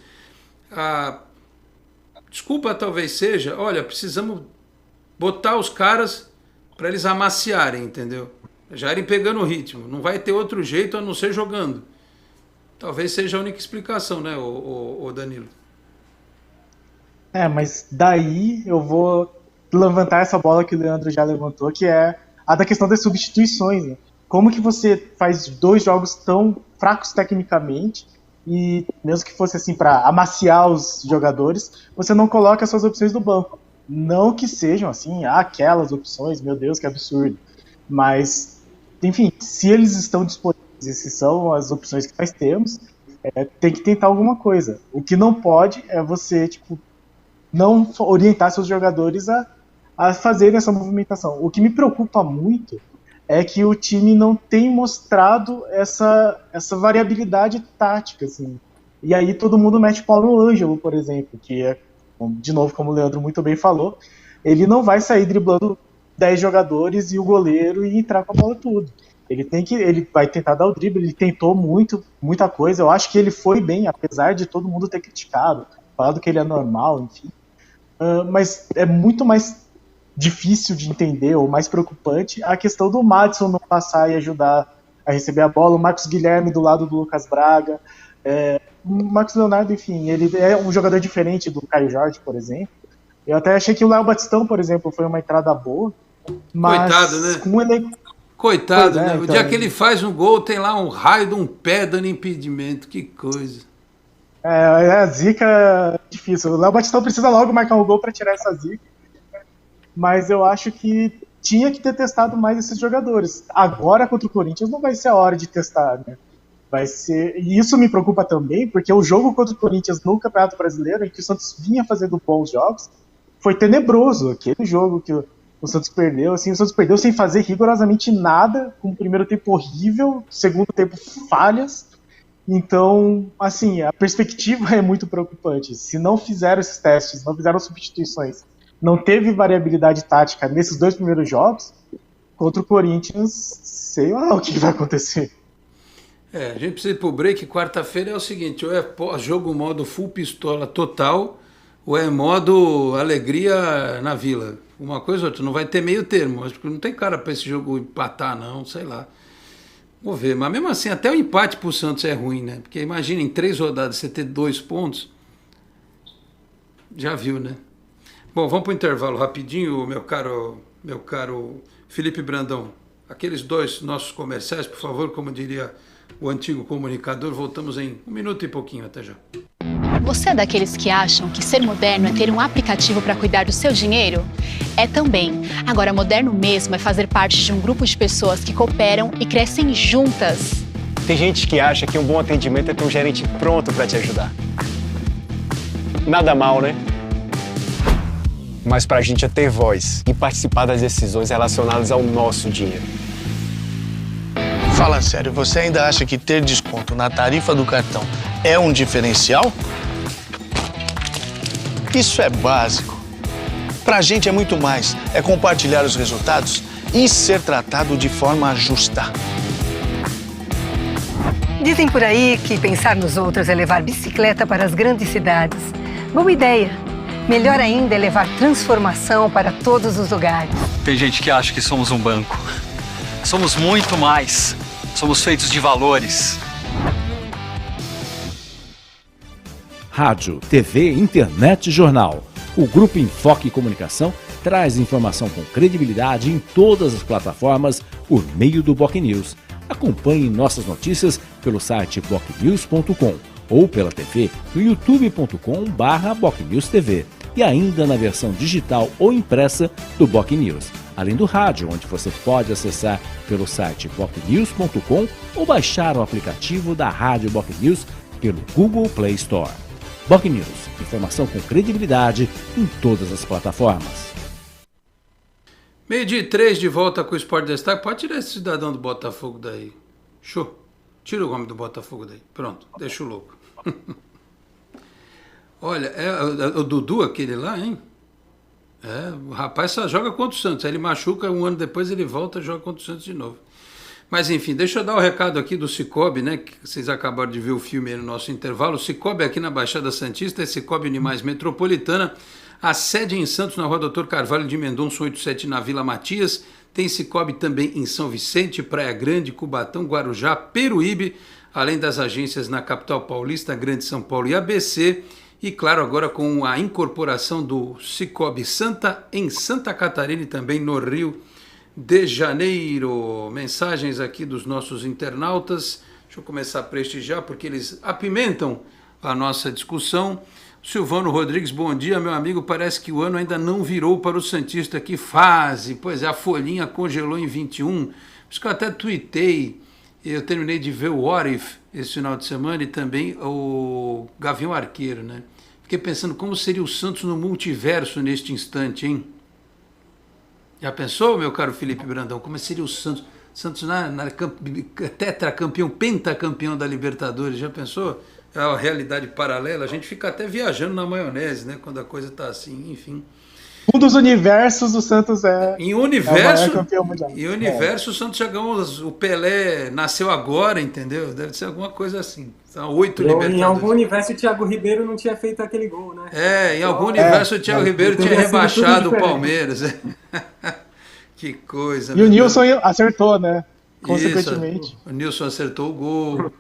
A desculpa talvez seja, olha, precisamos botar os caras para eles amaciarem, entendeu? Já irem pegando o ritmo. Não vai ter outro jeito a não ser jogando. Talvez seja a única explicação, né, o Danilo? Mas daí eu vou levantar essa bola que o Leandro já levantou, que é a da questão das substituições, né? Como que você faz 2 jogos tão fracos tecnicamente e, mesmo que fosse assim para amaciar os jogadores, você não coloca as suas opções do banco? Não que sejam assim, aquelas opções, meu Deus, que absurdo. Mas, enfim, se eles estão disponíveis, e se são as opções que nós temos, tem que tentar alguma coisa. O que não pode é você, não orientar seus jogadores a fazerem essa movimentação. O que me preocupa muito é que o time não tem mostrado essa variabilidade tática, assim. E aí todo mundo mete pau no Ângelo, por exemplo, que é, de novo, como o Leandro muito bem falou, ele não vai sair driblando 10 jogadores e o goleiro e entrar com a bola tudo. Ele vai tentar dar o drible, ele tentou muita coisa. Eu acho que ele foi bem, apesar de todo mundo ter criticado, falado que ele é normal, enfim. Mas é muito mais difícil de entender, ou mais preocupante, a questão do Madison não passar e ajudar a receber a bola, o Marcos Guilherme do lado do Lucas Braga, o Marcos Leonardo, enfim, ele é um jogador diferente do Caio Jorge, por exemplo. Eu até achei que o Léo Batistão, por exemplo, foi uma entrada boa, mas coitado, né? Com ele... Coitado, né? Então... O dia que ele faz um gol, tem lá um raio de um pé dando impedimento, que coisa. A zica é difícil. O Léo Batistão precisa logo marcar um gol para tirar essa zica. Mas eu acho que tinha que ter testado mais esses jogadores. Agora contra o Corinthians não vai ser a hora de testar, né? Vai ser... E isso me preocupa também, porque o jogo contra o Corinthians no Campeonato Brasileiro, em que o Santos vinha fazendo bons jogos, foi tenebroso. Aquele jogo que o Santos perdeu, assim, o Santos perdeu sem fazer rigorosamente nada, com o primeiro tempo horrível, segundo tempo falhas. Então, assim, a perspectiva é muito preocupante. Se não fizeram esses testes, não fizeram substituições, não teve variabilidade tática nesses 2 primeiros jogos, contra o Corinthians, sei lá o que vai acontecer. A gente precisa ir pro break. Quarta-feira é o seguinte, ou é jogo modo full pistola total, ou é modo alegria na Vila. Uma coisa ou outra, não vai ter meio termo, acho que não tem cara para esse jogo empatar não, sei lá. Vou ver, mas mesmo assim, até o empate pro Santos é ruim, né? Porque imagina, em 3 rodadas você ter 2 pontos, já viu, né? Bom, vamos pro intervalo rapidinho, meu caro Felipe Brandão. Aqueles 2 nossos comerciais, por favor, como diria o antigo comunicador, voltamos em 1 minuto e pouquinho, até já. Você é daqueles que acham que ser moderno é ter um aplicativo para cuidar do seu dinheiro? É também. Agora, moderno mesmo é fazer parte de um grupo de pessoas que cooperam e crescem juntas. Tem gente que acha que um bom atendimento é ter um gerente pronto para te ajudar. Nada mal, né? Mas pra gente é ter voz e participar das decisões relacionadas ao nosso dinheiro. Fala sério, você ainda acha que ter desconto na tarifa do cartão é um diferencial? Isso é básico. Pra gente é muito mais. É compartilhar os resultados e ser tratado de forma justa. Dizem por aí que pensar nos outros é levar bicicleta para as grandes cidades. Boa ideia. Melhor ainda é levar transformação para todos os lugares. Tem gente que acha que somos um banco. Somos muito mais. Somos feitos de valores. Rádio, TV, internet e jornal. O Grupo Enfoque Comunicação traz informação com credibilidade em todas as plataformas por meio do BocNews. Acompanhe nossas notícias pelo site bocnews.com ou pela TV no youtube.com/BocNewsTV e ainda na versão digital ou impressa do BocNews, além do rádio, onde você pode acessar pelo site bocnews.com ou baixar o aplicativo da Rádio BocNews pelo Google Play Store. BocNews, informação com credibilidade em todas as plataformas. 12:03 de volta com o Sport Destaque. Pode tirar esse cidadão do Botafogo daí. Show. Tira o homem do Botafogo daí. Pronto, deixa o louco. Olha, é o Dudu aquele lá, hein? O rapaz só joga contra o Santos. Aí ele machuca, 1 ano depois ele volta e joga contra o Santos de novo. Mas enfim, deixa eu dar o recado aqui do Cicobi, né? Que vocês acabaram de ver o filme aí no nosso intervalo. O Cicobi aqui na Baixada Santista, é Cicobi Animais Metropolitana. A sede em Santos, na Rua Doutor Carvalho de Mendonça, 87, na Vila Matias. Tem Cicobi também em São Vicente, Praia Grande, Cubatão, Guarujá, Peruíbe, além das agências na capital paulista, Grande São Paulo e ABC. E claro, agora com a incorporação do Cicobi Santa em Santa Catarina e também no Rio de Janeiro. Mensagens aqui dos nossos internautas. Deixa eu começar a prestigiar porque eles apimentam a nossa discussão. Silvano Rodrigues, bom dia, meu amigo. Parece que o ano ainda não virou para o Santista. Que fase! Pois é, a folhinha congelou em 21. Por isso que eu até tuitei. Eu terminei de ver o What If esse final de semana e também o Gavião Arqueiro, né? Fiquei pensando como seria o Santos no multiverso neste instante, hein? Já pensou, meu caro Felipe Brandão, como seria o Santos? Santos tetracampeão, pentacampeão da Libertadores, já pensou? É uma realidade paralela, a gente fica até viajando na maionese, né? Quando a coisa tá assim, enfim. Um dos universos do Santos em universo, campeão mundial. Em universo, o Santos já ganhou, o Pelé nasceu agora, entendeu? Deve ser alguma coisa assim. São 8 Libertadores. Em algum universo o Thiago Ribeiro não tinha feito aquele gol, né? Em algum universo o Thiago Ribeiro tinha rebaixado o Palmeiras. Que coisa. E o Nilson acertou, né? Consequentemente. Isso, o Nilson acertou o gol.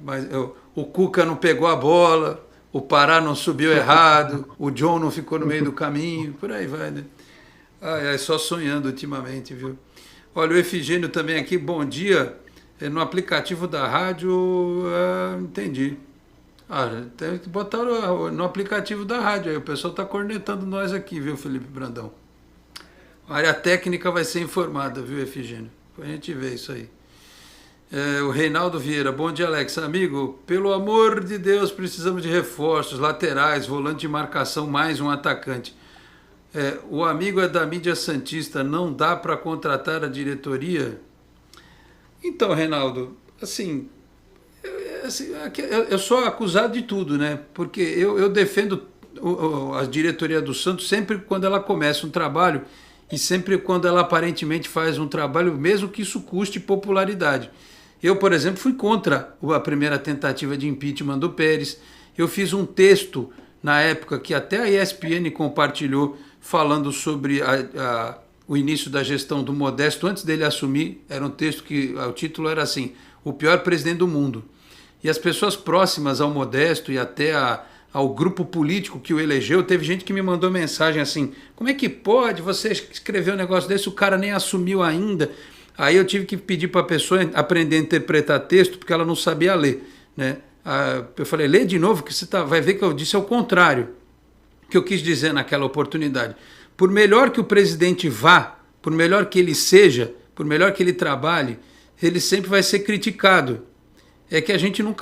Mas o Cuca não pegou a bola. O Pará não subiu errado, o John não ficou no meio do caminho, por aí vai, né? Só sonhando ultimamente, viu? Olha, o Efigênio também aqui, bom dia. No aplicativo da rádio, entendi. Tem que botar no aplicativo da rádio. Aí o pessoal está cornetando nós aqui, viu, Felipe Brandão? A área técnica vai ser informada, viu, Efigênio? Depois a gente vê isso aí. O Reinaldo Vieira, bom dia, Alex. Amigo, pelo amor de Deus, precisamos de reforços, laterais, volante de marcação, mais um atacante. O amigo é da mídia santista, não dá para contratar a diretoria? Então, Reinaldo, assim, eu sou acusado de tudo, né? Porque eu defendo a diretoria do Santos sempre quando ela começa um trabalho e sempre quando ela aparentemente faz um trabalho, mesmo que isso custe popularidade. Eu, por exemplo, fui contra a primeira tentativa de impeachment do Pérez. Eu fiz um texto na época que até a ESPN compartilhou, falando sobre o início da gestão do Modesto antes dele assumir. Era um texto que o título era assim: o pior presidente do mundo. E as pessoas próximas ao Modesto e até ao grupo político que o elegeu, teve gente que me mandou mensagem assim: como é que pode você escrever um negócio desse, o cara nem assumiu ainda? Aí eu tive que pedir para a pessoa aprender a interpretar texto, porque ela não sabia ler, né? Eu falei, lê de novo, que você vai ver que eu disse ao contrário que eu quis dizer naquela oportunidade. Por melhor que o presidente vá, por melhor que ele seja, por melhor que ele trabalhe, ele sempre vai ser criticado. É que a gente não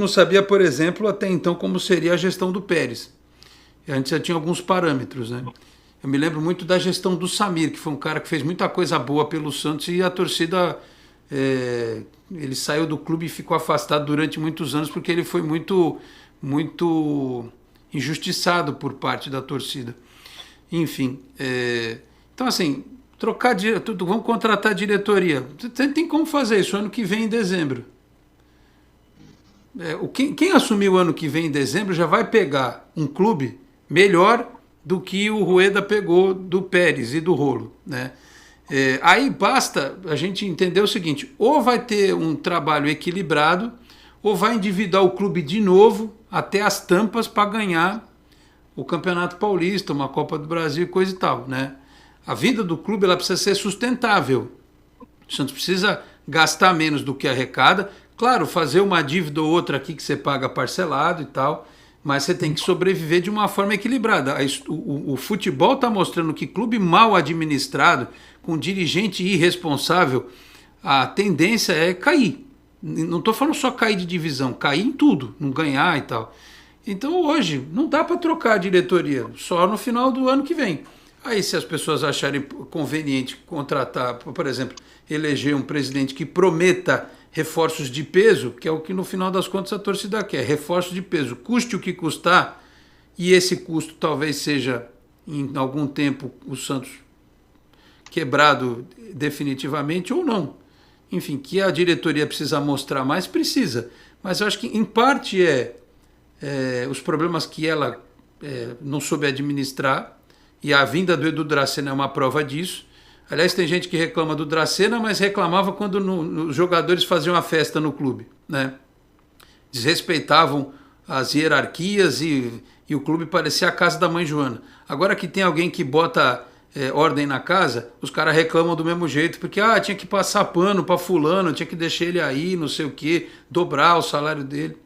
sabia, por exemplo, até então como seria a gestão do Pérez. A gente já tinha alguns parâmetros, né? Eu me lembro muito da gestão do Samir, que foi um cara que fez muita coisa boa pelo Santos e a torcida... ele saiu do clube e ficou afastado durante muitos anos porque ele foi muito injustiçado por parte da torcida. Enfim, então assim, vamos contratar a diretoria. Tem como fazer isso ano que vem em dezembro. Quem assumir o ano que vem em dezembro já vai pegar um clube melhor do que o Rueda pegou do Pérez e do Rolo, né? Aí basta a gente entender o seguinte: ou vai ter um trabalho equilibrado, ou vai endividar o clube de novo até as tampas para ganhar o Campeonato Paulista, uma Copa do Brasil e coisa e tal, né? A vida do clube ela precisa ser sustentável. O Santos precisa gastar menos do que arrecada. Claro, fazer uma dívida ou outra aqui que você paga parcelado e tal, mas você tem que sobreviver de uma forma equilibrada. O futebol está mostrando que clube mal administrado, com dirigente irresponsável, a tendência é cair. Não estou falando só cair de divisão, cair em tudo, não ganhar e tal. Então hoje não dá para trocar a diretoria, só no final do ano que vem. Aí se as pessoas acharem conveniente contratar, por exemplo, eleger um presidente que prometa reforços de peso, que é o que no final das contas a torcida quer, reforços de peso, custe o que custar, e esse custo talvez seja em algum tempo o Santos quebrado definitivamente ou não. Enfim, que a diretoria precisa mostrar mais, precisa, mas eu acho que em parte os problemas que ela não soube administrar, e a vinda do Edu Dracena é uma prova disso. Aliás, tem gente que reclama do Dracena, mas reclamava quando os jogadores faziam a festa no clube, né? Desrespeitavam as hierarquias e o clube parecia a casa da mãe Joana. Agora que tem alguém que bota ordem na casa, os caras reclamam do mesmo jeito, porque tinha que passar pano para fulano, tinha que deixar ele aí, não sei o quê, dobrar o salário dele.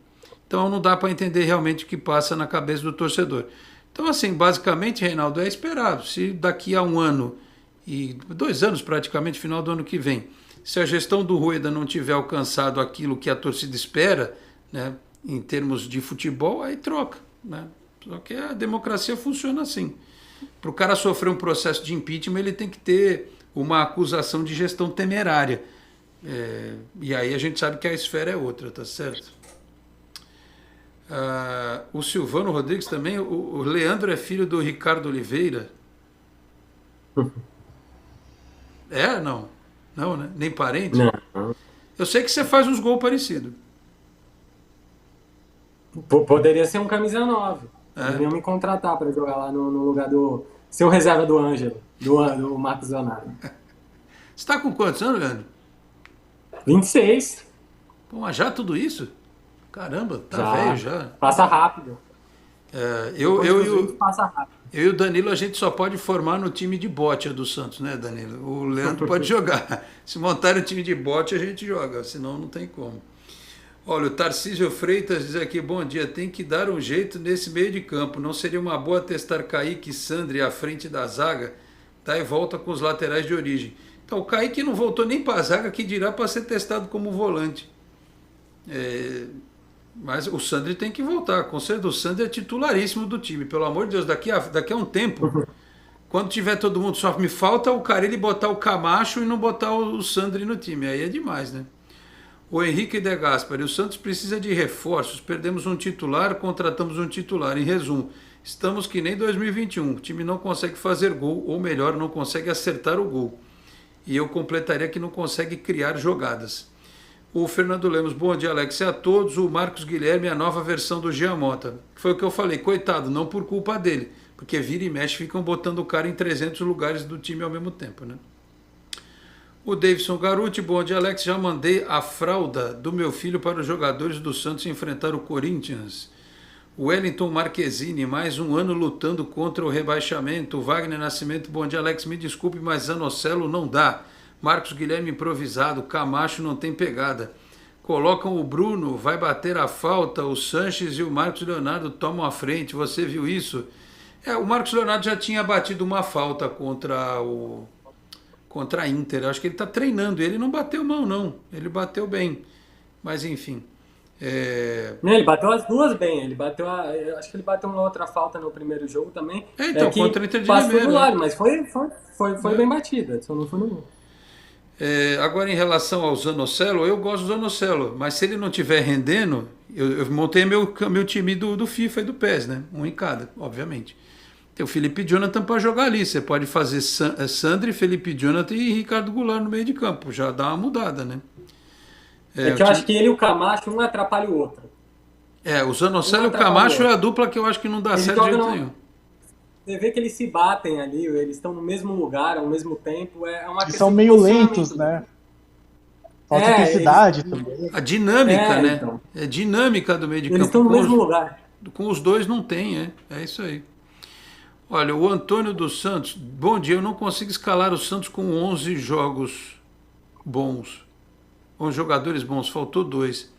Então não dá para entender realmente o que passa na cabeça do torcedor. Então assim, basicamente, Reinaldo, é esperado. Se daqui a um ano e 2 anos praticamente, final do ano que vem, se a gestão do Rueda não tiver alcançado aquilo que a torcida espera, né, em termos de futebol, aí troca, né? Só que a democracia funciona assim. Para o cara sofrer um processo de impeachment, ele tem que ter uma acusação de gestão temerária. E aí a gente sabe que a esfera é outra, tá certo? O Silvano Rodrigues também, o Leandro é filho do Ricardo Oliveira. Não? Não, né? Nem parente? Não. Eu sei que você faz uns gols parecidos. Poderia ser um camisa 9. Deveriam me contratar para jogar lá no lugar do seu reserva do Ângelo, do Marcos Leonardo. Você está com quantos anos, Leandro? 26. Pô, mas já tudo isso? Caramba, tá velho já. Passa rápido. Passa rápido. Eu e o Danilo, a gente só pode formar no time de bote do Santos, né, Danilo? O Leandro pode jogar. Se montar o time de bote, a gente joga, senão não tem como. Olha, o Tarcísio Freitas diz aqui, bom dia, tem que dar um jeito nesse meio de campo, não seria uma boa testar Kaique e Sandri à frente da zaga, tá, e volta com os laterais de origem. Então, o Kaique não voltou nem para a zaga, que dirá para ser testado como volante. Mas o Sandri tem que voltar, com certeza o Sandri é titularíssimo do time, pelo amor de Deus, daqui a um tempo, quando tiver todo mundo só me falta o Carille botar o Camacho e não botar o Sandri no time, aí é demais, né? O Henrique De Gaspari, o Santos precisa de reforços, perdemos um titular, contratamos um titular. Em resumo, estamos que nem 2021, o time não consegue fazer gol, ou melhor, não consegue acertar o gol. E eu completaria que não consegue criar jogadas. O Fernando Lemos, bom dia, Alex, e a todos. O Marcos Guilherme, a nova versão do Jean Mota. Foi o que eu falei, coitado, não por culpa dele, porque vira e mexe, ficam botando o cara em 300 lugares do time ao mesmo tempo, né? O Davidson Garuti, bom dia, Alex, já mandei a fralda do meu filho para os jogadores do Santos enfrentar o Corinthians. O Wellington Marquezine, mais um ano lutando contra o rebaixamento. O Wagner Nascimento, bom dia, Alex, me desculpe, mas Zanocelo não dá. Marcos Guilherme improvisado, Camacho não tem pegada. Colocam o Bruno, vai bater a falta, o Sanches e o Marcos Leonardo tomam a frente, você viu isso? O Marcos Leonardo já tinha batido uma falta contra a Inter, acho que ele está treinando, ele não bateu mão não, ele bateu bem, mas enfim. Ele bateu as duas bem, acho que ele bateu uma outra falta no primeiro jogo também. Então, contra o Inter de Limeira. Mas foi bem batida, só não foi no gol. Agora, em relação ao Zanocelo, eu gosto do Zanocelo, mas se ele não estiver rendendo, eu montei meu time do FIFA e do PES, né? Um em cada, obviamente. Tem o Felipe Jonathan para jogar ali, você pode fazer Sandri, Felipe Jonathan e Ricardo Goulart no meio de campo, já dá uma mudada, né? Eu acho que ele e o Camacho, um atrapalha o outro. O Zanocelo e o Camacho é a dupla que eu acho que não dá certo de jeito nenhum. Você vê que eles se batem ali, eles estão no mesmo lugar, ao mesmo tempo. Eles são meio lentos, né? Falta intensidade também. A dinâmica, né? Então. É dinâmica do meio de campo. Eles estão no mesmo lugar. Com os dois não tem, é isso aí. Olha, o Antônio dos Santos, bom dia, eu não consigo escalar o Santos com 11 jogos bons, 11 jogadores bons, faltou 2.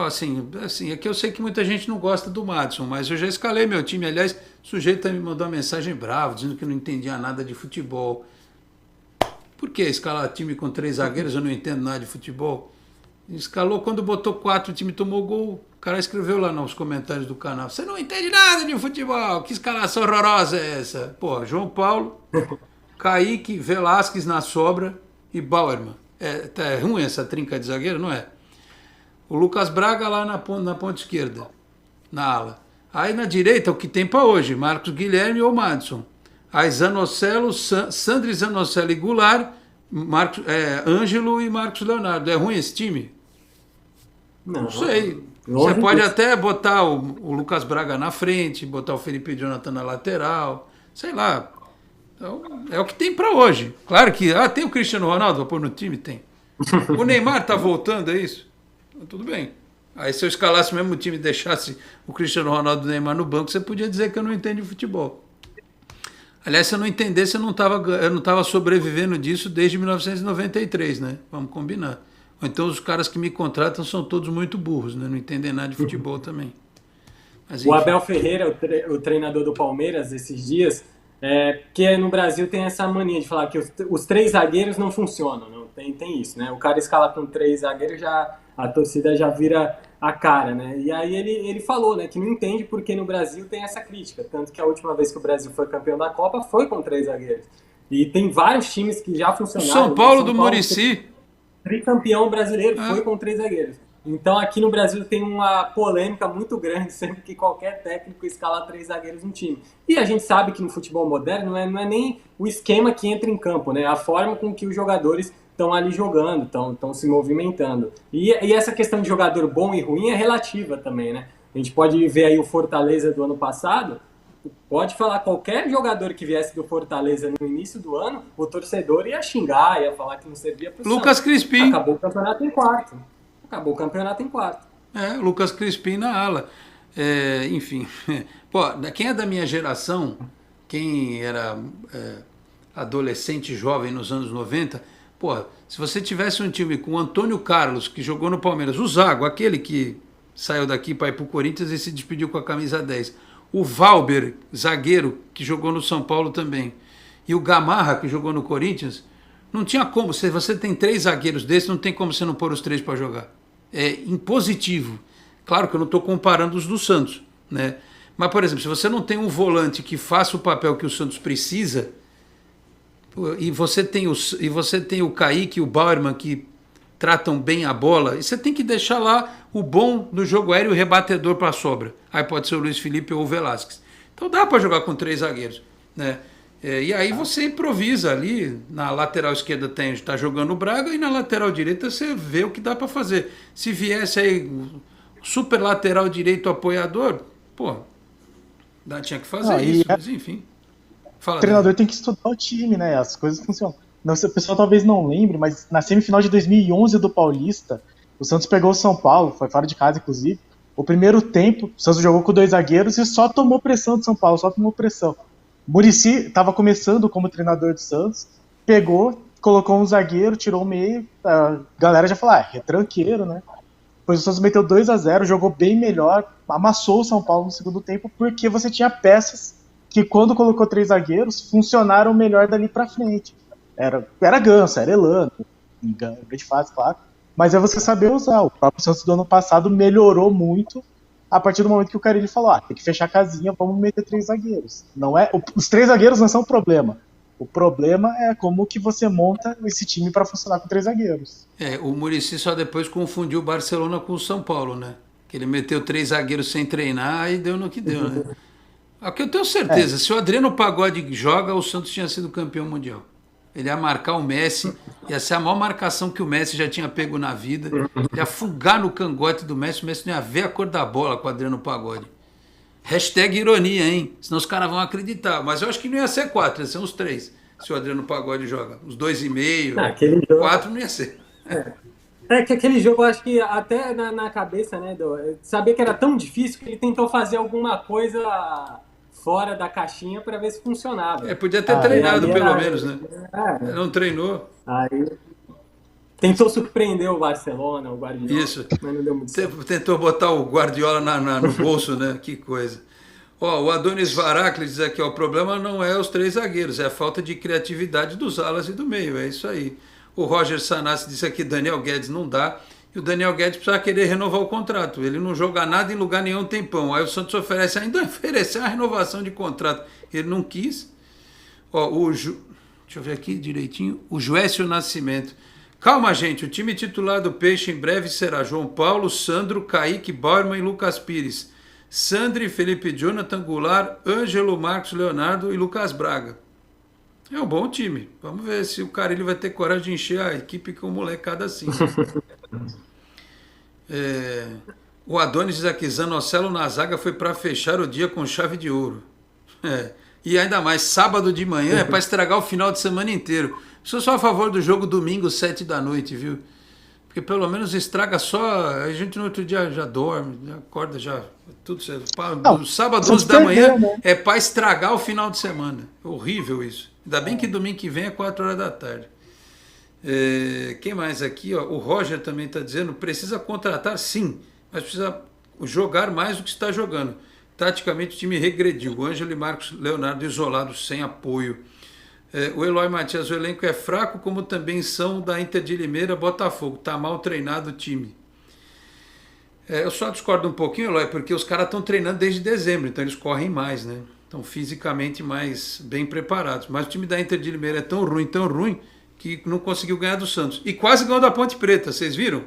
Assim, é que eu sei que muita gente não gosta do Madison, mas eu já escalei meu time, aliás, o sujeito me mandou uma mensagem brava, dizendo que não entendia nada de futebol. Por que escalar time com 3 zagueiros, eu não entendo nada de futebol? Escalou quando botou 4, o time tomou gol. O cara escreveu lá nos comentários do canal, você não entende nada de futebol, que escalação horrorosa é essa? Pô, João Paulo, Kaique, Velasquez na sobra e Bauerman. É ruim essa trinca de zagueiro, não é? O Lucas Braga lá na ponta esquerda, na ala. Aí na direita, o que tem para hoje, Marcos Guilherme ou Madison. Aí Zanocelo, Sandri Zanocelo e Goulart, Ângelo e Marcos Leonardo. É ruim esse time? Não sei. Você pode até botar o Lucas Braga na frente, botar o Felipe Jonathan na lateral, sei lá. Então, é o que tem para hoje. Claro que tem o Cristiano Ronaldo para pôr no time? Tem. O Neymar tá voltando, é isso? Então, tudo bem. Aí se eu escalasse o mesmo time e deixasse o Cristiano Ronaldo e o Neymar no banco, você podia dizer que eu não entendo de futebol. Aliás, se eu não entendesse, eu não estava sobrevivendo disso desde 1993, né? Vamos combinar. Ou então os caras que me contratam são todos muito burros, né? Não entendem nada de futebol também. Mas, o Abel Ferreira, o treinador do Palmeiras, esses dias, que no Brasil tem essa mania de falar que os 3 zagueiros não funcionam. Não? Tem isso, né? O cara escala com 3 zagueiros, a torcida já vira a cara, né? E aí ele falou, né, que não entende porque no Brasil tem essa crítica. Tanto que a última vez que o Brasil foi campeão da Copa foi com 3 zagueiros. E tem vários times que já funcionaram. São Paulo do Muricy. Tricampeão brasileiro foi com 3 zagueiros. Então aqui no Brasil tem uma polêmica muito grande sempre que qualquer técnico escala 3 zagueiros no time. E a gente sabe que no futebol moderno não é nem o esquema que entra em campo, né? A forma com que os jogadores estão ali jogando, estão se movimentando. E essa questão de jogador bom e ruim é relativa também, né? A gente pode ver aí o Fortaleza do ano passado, pode falar qualquer jogador que viesse do Fortaleza no início do ano, o torcedor ia xingar, ia falar que não servia para o Lucas Crispim. Acabou o campeonato em quarto. Lucas Crispim na ala. Enfim, pô, quem é da minha geração, quem era adolescente, jovem nos anos 90, Pô, se você tivesse um time com o Antônio Carlos, que jogou no Palmeiras, o Zago, aquele que saiu daqui para ir para o Corinthians e se despediu com a camisa 10, o Valber, zagueiro, que jogou no São Paulo também, e o Gamarra, que jogou no Corinthians, não tinha como. Se você tem 3 zagueiros desses, não tem como você não pôr os 3 para jogar. É impositivo. Claro que eu não estou comparando os do Santos, né? Mas, por exemplo, se você não tem um volante que faça o papel que o Santos precisa, e você tem o Kaique e o Bauerman que tratam bem a bola, e você tem que deixar lá o bom no jogo aéreo e o rebatedor para a sobra. Aí pode ser o Luiz Felipe ou o Velasquez. Então dá para jogar com 3 zagueiros, né? E aí você improvisa ali, na lateral esquerda está jogando o Braga, e na lateral direita você vê o que dá para fazer. Se viesse aí o super lateral direito apoiador, pô, tinha que fazer isso, mas enfim. Fala, o treinador tem que estudar o time, né? As coisas funcionam. Não, o pessoal talvez não lembre, mas na semifinal de 2011 do Paulista, o Santos pegou o São Paulo, foi fora de casa, inclusive. O primeiro tempo, o Santos jogou com 2 zagueiros e só tomou pressão do São Paulo, só tomou pressão. Muricy estava começando como treinador do Santos, pegou, colocou um zagueiro, tirou o meio, a galera já falou, retranqueiro, né? Depois o Santos meteu 2-0, jogou bem melhor, amassou o São Paulo no segundo tempo, porque você tinha peças que quando colocou 3 zagueiros, funcionaram melhor dali pra frente. Era Ganso, era Elano, em grande fase, claro, mas é você saber usar. O próprio Santos do ano passado melhorou muito a partir do momento que o Carille falou, tem que fechar a casinha, vamos meter 3 zagueiros. Os 3 zagueiros não são o problema. O problema é como que você monta esse time para funcionar com 3 zagueiros. O Muricy só depois confundiu o Barcelona com o São Paulo, né? Que ele meteu 3 zagueiros sem treinar e deu no que deu, né? Aqui eu tenho certeza, se o Adriano Pagode joga, o Santos tinha sido campeão mundial. Ele ia marcar o Messi, ia ser a maior marcação que o Messi já tinha pego na vida. Ele ia fugar no cangote do Messi, o Messi não ia ver a cor da bola com o Adriano Pagode. Hashtag ironia, hein? Senão os caras vão acreditar. Mas eu acho que não ia ser 4, ia ser uns 3, se o Adriano Pagode joga. Uns 2,5, 4 não ia ser. Que aquele jogo, eu acho que até na cabeça, né, sabia que era tão difícil que ele tentou fazer alguma coisa fora da caixinha para ver se funcionava. Podia ter treinado pelo menos, né? Não treinou. Aí tentou surpreender o Barcelona, o Guardiola. Isso. Mas não deu muito certo. Tentou botar o Guardiola no bolso, né? Que coisa. O Adonis Varacles diz aqui, o problema não é os 3 zagueiros, é a falta de criatividade dos alas e do meio, é isso aí. O Roger Sanassi disse aqui, Daniel Guedes não dá, e o Daniel Guedes precisa querer renovar o contrato. Ele não joga nada em lugar nenhum tempão. Aí o Santos oferece a renovação de contrato. Ele não quis. Deixa eu ver aqui direitinho. O Joécio Nascimento. Calma, gente. O time titular do Peixe em breve será João Paulo, Sandro, Kaique, Bauerman e Lucas Pires. Sandri, Felipe Jonathan, Goulart, Ângelo, Marcos Leonardo e Lucas Braga. É um bom time. Vamos ver se o Carille vai ter coragem de encher a equipe com molecada assim. O Adonis diz aqui, Zanocelo na zaga foi para fechar o dia com chave de ouro. E ainda mais, sábado de manhã é para estragar o final de semana inteiro. Sou só a favor do jogo domingo, 7 da noite, viu? Porque pelo menos estraga só... A gente no outro dia já dorme, já acorda, já... Tudo certo. Sábado, 11 da manhã, é para estragar o final de semana. Horrível isso. Ainda bem que domingo que vem é 4 horas da tarde. Quem mais aqui? O Roger também está dizendo, precisa contratar sim, mas precisa jogar mais do que está jogando. Taticamente o time regrediu. O Ângelo e Marcos Leonardo isolados, sem apoio. O Eloy Matias, o elenco é fraco, como também são da Inter de Limeira, Botafogo. Está mal treinado o time. Eu só discordo um pouquinho, Eloy, porque os caras estão treinando desde dezembro, então eles correm mais, né? Estão fisicamente mais bem preparados. Mas o time da Inter de Limeira é tão ruim, que não conseguiu ganhar do Santos. E quase ganhou da Ponte Preta, vocês viram?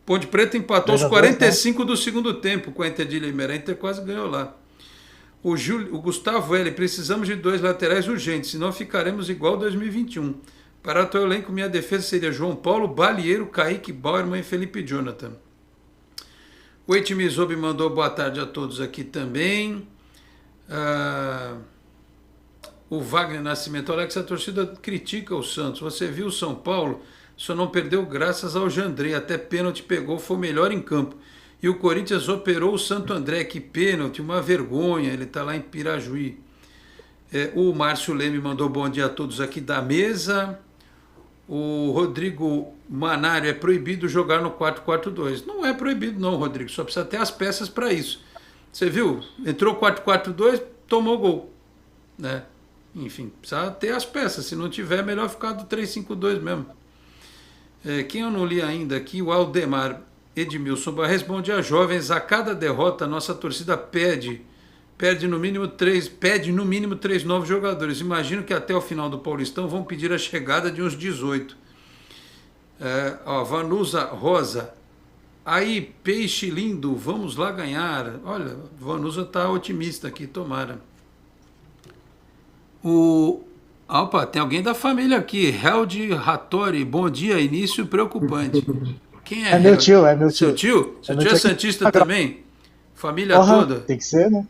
Ponte Preta empatou aos 45 do segundo tempo com a Inter de Limeira. A Inter quase ganhou lá. O Gustavo L, precisamos de 2 laterais urgentes, senão ficaremos igual 2021. Para o teu elenco, minha defesa seria João Paulo, Balieiro, Kaique, Bauerman e Felipe Jonathan. O Etimizobi mandou boa tarde a todos aqui também. O Wagner Nascimento, Alex, a torcida critica o Santos. Você viu o São Paulo? Só não perdeu graças ao Jandrei. Até pênalti pegou, foi o melhor em campo. E o Corinthians operou o Santo André. Que pênalti, uma vergonha. Ele está lá em Pirajuí. O Márcio Leme mandou bom dia a todos aqui da mesa. O Rodrigo Manário, é proibido jogar no 4-4-2. Não é proibido não, Rodrigo, só precisa ter as peças para isso. Você viu? Entrou 4-4-2, tomou gol, né? Enfim, precisa ter as peças, se não tiver, é melhor ficar do 3-5-2 mesmo. Quem eu não li ainda aqui, o Aldemar Edmilson responde a jovens: a cada derrota, nossa torcida pede no mínimo 3 novos jogadores. Imagino que até o final do Paulistão vão pedir a chegada de uns 18. Vanusa Rosa. Aí, peixe lindo, vamos lá ganhar. Olha, Vanusa está otimista aqui, tomara. Opa, tem alguém da família aqui. Heldi Hattori, bom dia, início preocupante. Quem é? É meu tio, é meu tio. Seu tio? Seu tio é santista também? Família toda? Tem que ser, né?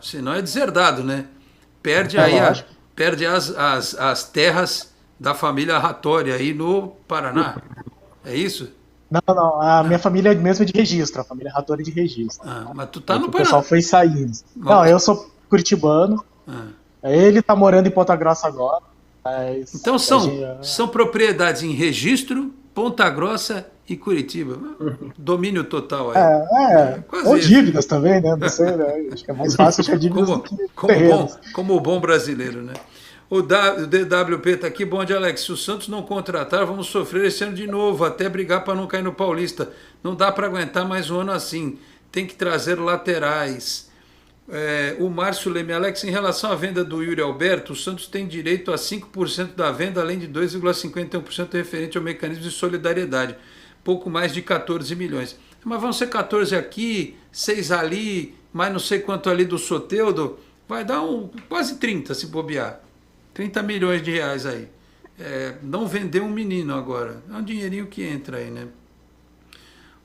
Senão é deserdado, né? Perde as terras da família Hattori aí no Paraná. É isso? Não. A minha família mesmo é de registro, a família Hattori é de registro. Mas tu tá no Paraná. O pessoal foi saindo. Não, eu sou curitibano. Ele tá morando em Ponta Grossa agora. Então são propriedades em registro, Ponta Grossa e Curitiba. Domínio total aí. Ou dívidas também, né? Não sei, né? Acho que é mais fácil achar dívidas como o bom brasileiro, né? O DWP está aqui. Bom dia, Alex. Se o Santos não contratar, vamos sofrer esse ano de novo, até brigar para não cair no Paulista. Não dá para aguentar mais um ano assim. Tem que trazer laterais. O Márcio Leme, Alex, em relação à venda do Yuri Alberto, o Santos tem direito a 5% da venda, além de 2,51% referente ao mecanismo de solidariedade. Pouco mais de 14 milhões. Mas vão ser 14 aqui, 6 ali, mais não sei quanto ali do Soteldo. Vai dar quase 30 se bobear. 30 milhões de reais aí. Não vender um menino agora. É um dinheirinho que entra aí, né?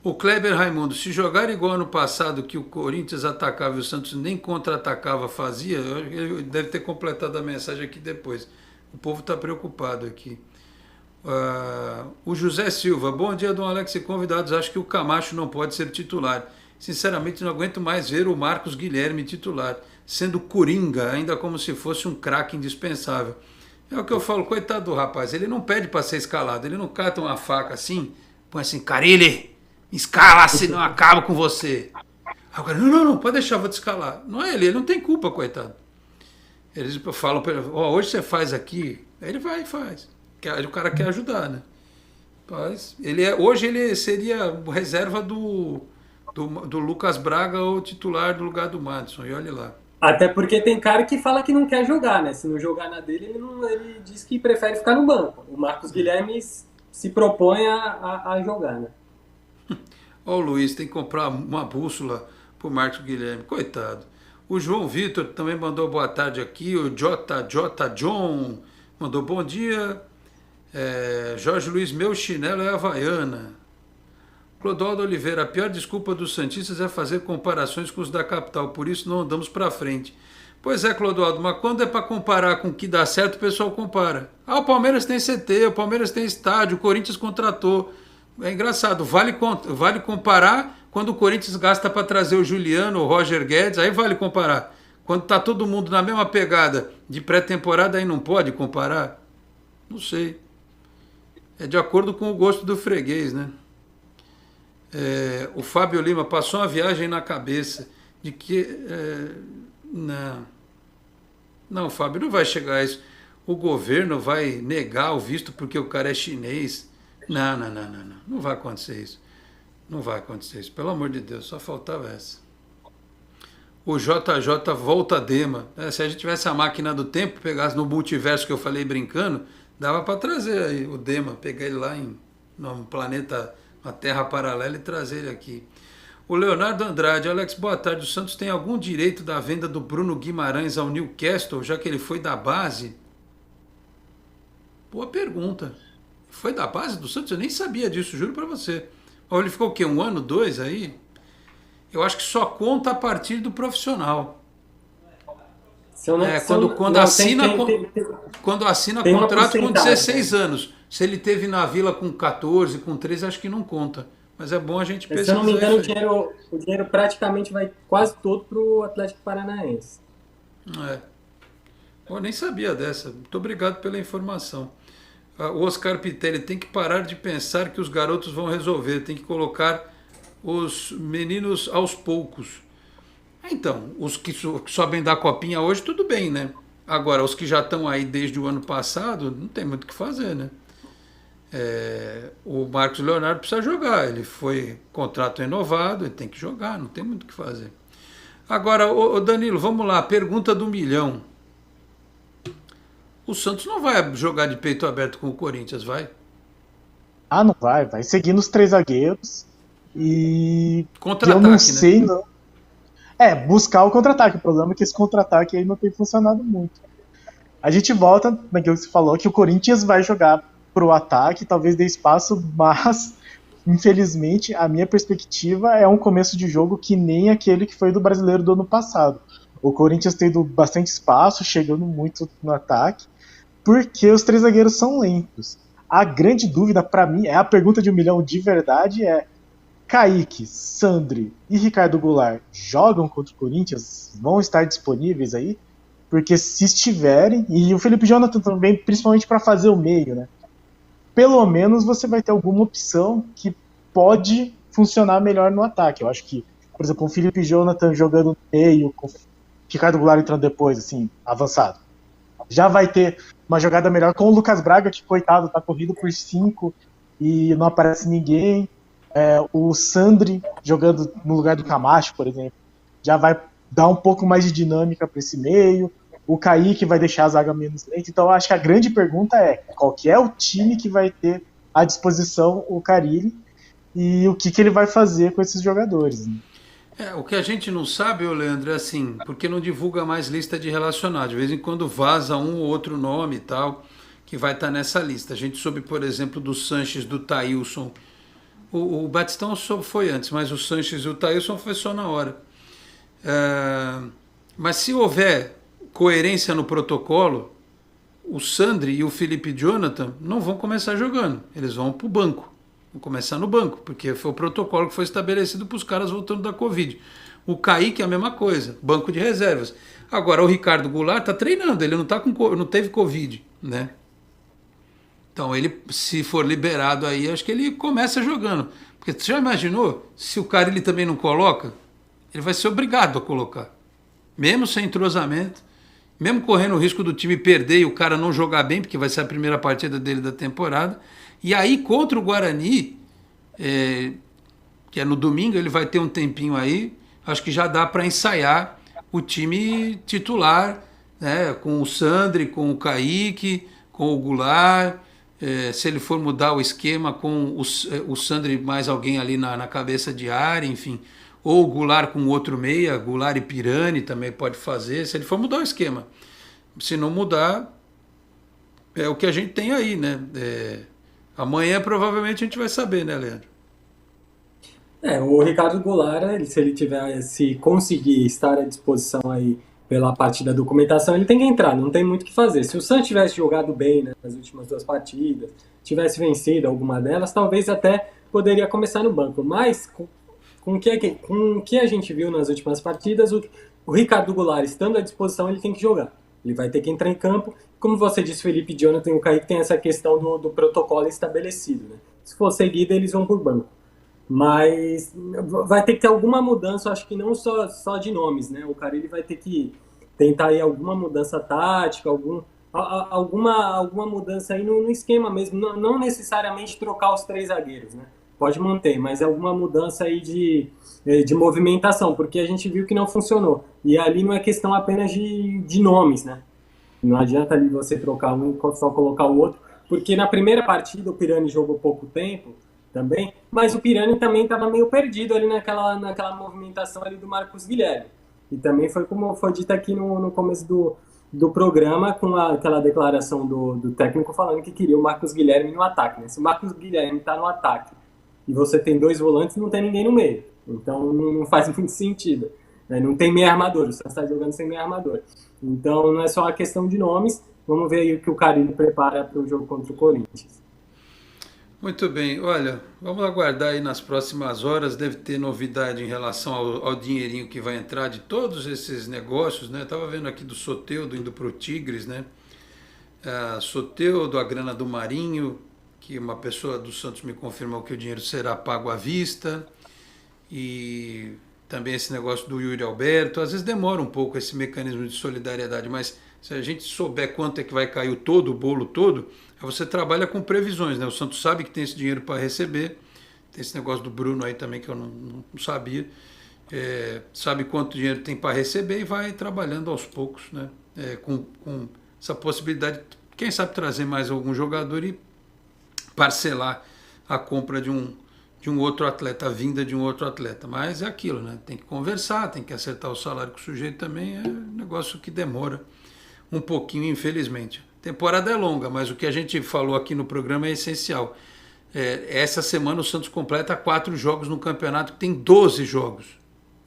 O Kleber Raimundo, se jogar igual ano passado, que o Corinthians atacava e o Santos nem contra-atacava fazia, ele deve ter completado a mensagem aqui depois. O povo está preocupado aqui. O José Silva, bom dia, Dom Alex e convidados. Acho que o Camacho não pode ser titular. Sinceramente, não aguento mais ver o Marcos Guilherme titular, sendo coringa, ainda como se fosse um craque indispensável. É o que eu falo, coitado do rapaz, ele não pede para ser escalado, ele não cata uma faca assim, põe assim, Carilli, escala, senão eu acabo com você. Aí o cara, não, pode deixar, vou te escalar. Não é ele não tem culpa, coitado. Eles falam para ele, hoje você faz aqui, aí ele vai e faz. O cara quer ajudar, né? Mas hoje ele seria reserva do Lucas Braga ou titular do lugar do Madison, e olha lá. Até porque tem cara que fala que não quer jogar, né? Se não jogar na dele, ele diz que prefere ficar no banco. O Marcos Guilherme se propõe a jogar, né? Ó, o Luiz tem que comprar uma bússola pro Marcos Guilherme, coitado. O João Vitor também mandou boa tarde aqui. O J. John mandou bom dia. Jorge Luiz, meu chinelo é havaiana. Clodoaldo Oliveira, a pior desculpa dos santistas é fazer comparações com os da capital, por isso não andamos para frente. Pois é, Clodoaldo, mas quando é para comparar com o que dá certo, o pessoal compara. O Palmeiras tem CT, o Palmeiras tem estádio, o Corinthians contratou. É engraçado, vale comparar quando o Corinthians gasta para trazer o Juliano, o Roger Guedes, aí vale comparar. Quando está todo mundo na mesma pegada de pré-temporada, aí não pode comparar? Não sei. É de acordo com o gosto do freguês, né? O Fábio Lima, passou uma viagem na cabeça de que... Não, Fábio, não vai chegar a isso. O governo vai negar o visto porque o cara é chinês. Não vai acontecer isso. Não vai acontecer isso. Pelo amor de Deus, só faltava essa. O JJ volta Dema. Se a gente tivesse a máquina do tempo, pegasse no multiverso que eu falei brincando, dava para trazer aí o Dema, pegar ele lá no planeta, uma terra paralela e trazer ele aqui. O Leonardo Andrade, Alex, boa tarde. O Santos tem algum direito da venda do Bruno Guimarães ao Newcastle, já que ele foi da base? Boa pergunta. Foi da base do Santos? Eu nem sabia disso, juro para você. Ou ele ficou o quê? 1 ano, 2 aí? Eu acho que só conta a partir do profissional. Quando assina contrato com 16 anos. Se ele teve na Vila com 14, com 13, acho que não conta. Mas é bom a gente pesquisar. Se eu não me engano, o dinheiro praticamente vai quase todo para o Atlético Paranaense. Eu nem sabia dessa. Muito obrigado pela informação. o Oscar Pitelli tem que parar de pensar que os garotos vão resolver, tem que colocar os meninos aos poucos. Então, os que sobem da copinha hoje, tudo bem, né? Agora, os que já estão aí desde o ano passado, não tem muito o que fazer, né? O Marcos Leonardo precisa jogar, ele foi contrato renovado, ele tem que jogar, não tem muito o que fazer. Agora, ô Danilo, vamos lá, pergunta do milhão. O Santos não vai jogar de peito aberto com o Corinthians, vai? Ah, não vai. Vai seguir nos 3 zagueiros e Contra-ataque, eu não né? sei, não. Buscar o contra-ataque. O problema é que esse contra-ataque aí não tem funcionado muito. A gente volta naquilo que você falou, que o Corinthians vai jogar pro ataque, talvez dê espaço, mas infelizmente a minha perspectiva é um começo de jogo que nem aquele que foi do Brasileiro do ano passado. O Corinthians tendo bastante espaço, chegando muito no ataque, porque os 3 zagueiros são lentos. A grande dúvida para mim, a pergunta de 1 milhão de verdade é: Kaique, Sandri e Ricardo Goulart jogam contra o Corinthians? Vão estar disponíveis aí? Porque se estiverem, e o Felipe Jonathan também, principalmente para fazer o meio, né? Pelo menos você vai ter alguma opção que pode funcionar melhor no ataque. Eu acho que, por exemplo, o Felipe Jonathan jogando no meio, com o Ricardo Goulart entrando depois, assim, avançado, já vai ter uma jogada melhor com o Lucas Braga, que, coitado, tá corrido por 5 e não aparece ninguém. O Sandri jogando no lugar do Camacho, por exemplo, já vai dar um pouco mais de dinâmica para esse meio. O Kaique vai deixar a zaga menos lenta. Então, eu acho que a grande pergunta é: qual que é o time que vai ter à disposição o Carille e o que ele vai fazer com esses jogadores, né? O que a gente não sabe, Leandro, é assim, porque não divulga mais lista de relacionados. De vez em quando vaza um ou outro nome e tal, que vai estar nessa lista. A gente soube, por exemplo, do Sanches, do Thailson. O Batistão foi antes, mas o Sanches e o Thailson foi só na hora. Mas se houver coerência no protocolo, o Sandri e o Felipe Jonathan não vão começar jogando, eles vão para o banco, vão começar no banco, porque foi o protocolo que foi estabelecido para os caras voltando da Covid. O Kaique é a mesma coisa, banco de reservas. Agora o Ricardo Goulart está treinando, ele não teve Covid, né? Então ele, se for liberado aí, acho que ele começa jogando. Porque você já imaginou, se o cara ele também não coloca, ele vai ser obrigado a colocar, mesmo sem entrosamento, mesmo correndo o risco do time perder e o cara não jogar bem, porque vai ser a primeira partida dele da temporada. E aí, contra o Guarani, que é no domingo, ele vai ter um tempinho aí, acho que já dá para ensaiar o time titular, né, com o Sandri, com o Kaique, com o Goulart, se ele for mudar o esquema com o Sandri mais alguém ali na cabeça de área, enfim. Ou o Goulart com outro meia, Goulart e Pirani também pode fazer, se ele for mudar o esquema. Se não mudar, é o que a gente tem aí, né? Amanhã provavelmente a gente vai saber, né, Leandro? O Ricardo Goulart, se conseguir estar à disposição aí pela parte da documentação, ele tem que entrar, não tem muito o que fazer. Se o Santos tivesse jogado bem, né, nas últimas 2 partidas, tivesse vencido alguma delas, talvez até poderia começar no banco, mas com o que a gente viu nas últimas partidas, o Ricardo Goulart, estando à disposição, ele tem que jogar. Ele vai ter que entrar em campo. Como você disse, Felipe Jonathan e o Kaique tem essa questão do protocolo estabelecido, né? Se for seguida, eles vão por banco. Mas vai ter que ter alguma mudança, acho que não só de nomes, né? O cara ele vai ter que tentar aí alguma mudança tática, alguma mudança aí no esquema mesmo. Não necessariamente trocar os 3 zagueiros, né? Pode manter, mas é alguma mudança aí de movimentação, porque a gente viu que não funcionou. E ali não é questão apenas de nomes, né? Não adianta ali você trocar um e só colocar o outro, porque na primeira partida o Pirani jogou pouco tempo também, mas o Pirani também estava meio perdido ali naquela movimentação ali do Marcos Guilherme. E também foi como foi dito aqui no começo do programa, com aquela declaração do técnico falando que queria o Marcos Guilherme no ataque, né? Se o Marcos Guilherme está no ataque e você tem 2 volantes, não tem ninguém no meio. Então não faz muito sentido. Não tem meio armador, você está jogando sem meio armador. Então não é só uma questão de nomes. Vamos ver aí o que o Carille prepara para o jogo contra o Corinthians. Muito bem, olha, vamos aguardar aí nas próximas horas, deve ter novidade em relação ao dinheirinho que vai entrar de todos esses negócios, né? Estava vendo aqui do Soteldo indo para o Tigres, né? a Soteldo, a grana do Marinho, que uma pessoa do Santos me confirmou que o dinheiro será pago à vista, e também esse negócio do Yuri Alberto. Às vezes demora um pouco esse mecanismo de solidariedade, mas se a gente souber quanto é que vai cair o bolo todo, você trabalha com previsões, né? O Santos sabe que tem esse dinheiro para receber, tem esse negócio do Bruno aí também que eu não sabia, sabe quanto dinheiro tem para receber e vai trabalhando aos poucos, né? Com essa possibilidade, quem sabe trazer mais algum jogador e parcelar a compra de um outro atleta, a vinda de um outro atleta. Mas é aquilo, né? Tem que conversar, tem que acertar o salário com o sujeito também, é um negócio que demora um pouquinho, infelizmente. A temporada é longa, mas o que a gente falou aqui no programa é essencial. Essa semana o Santos completa 4 jogos no campeonato, que tem 12 jogos.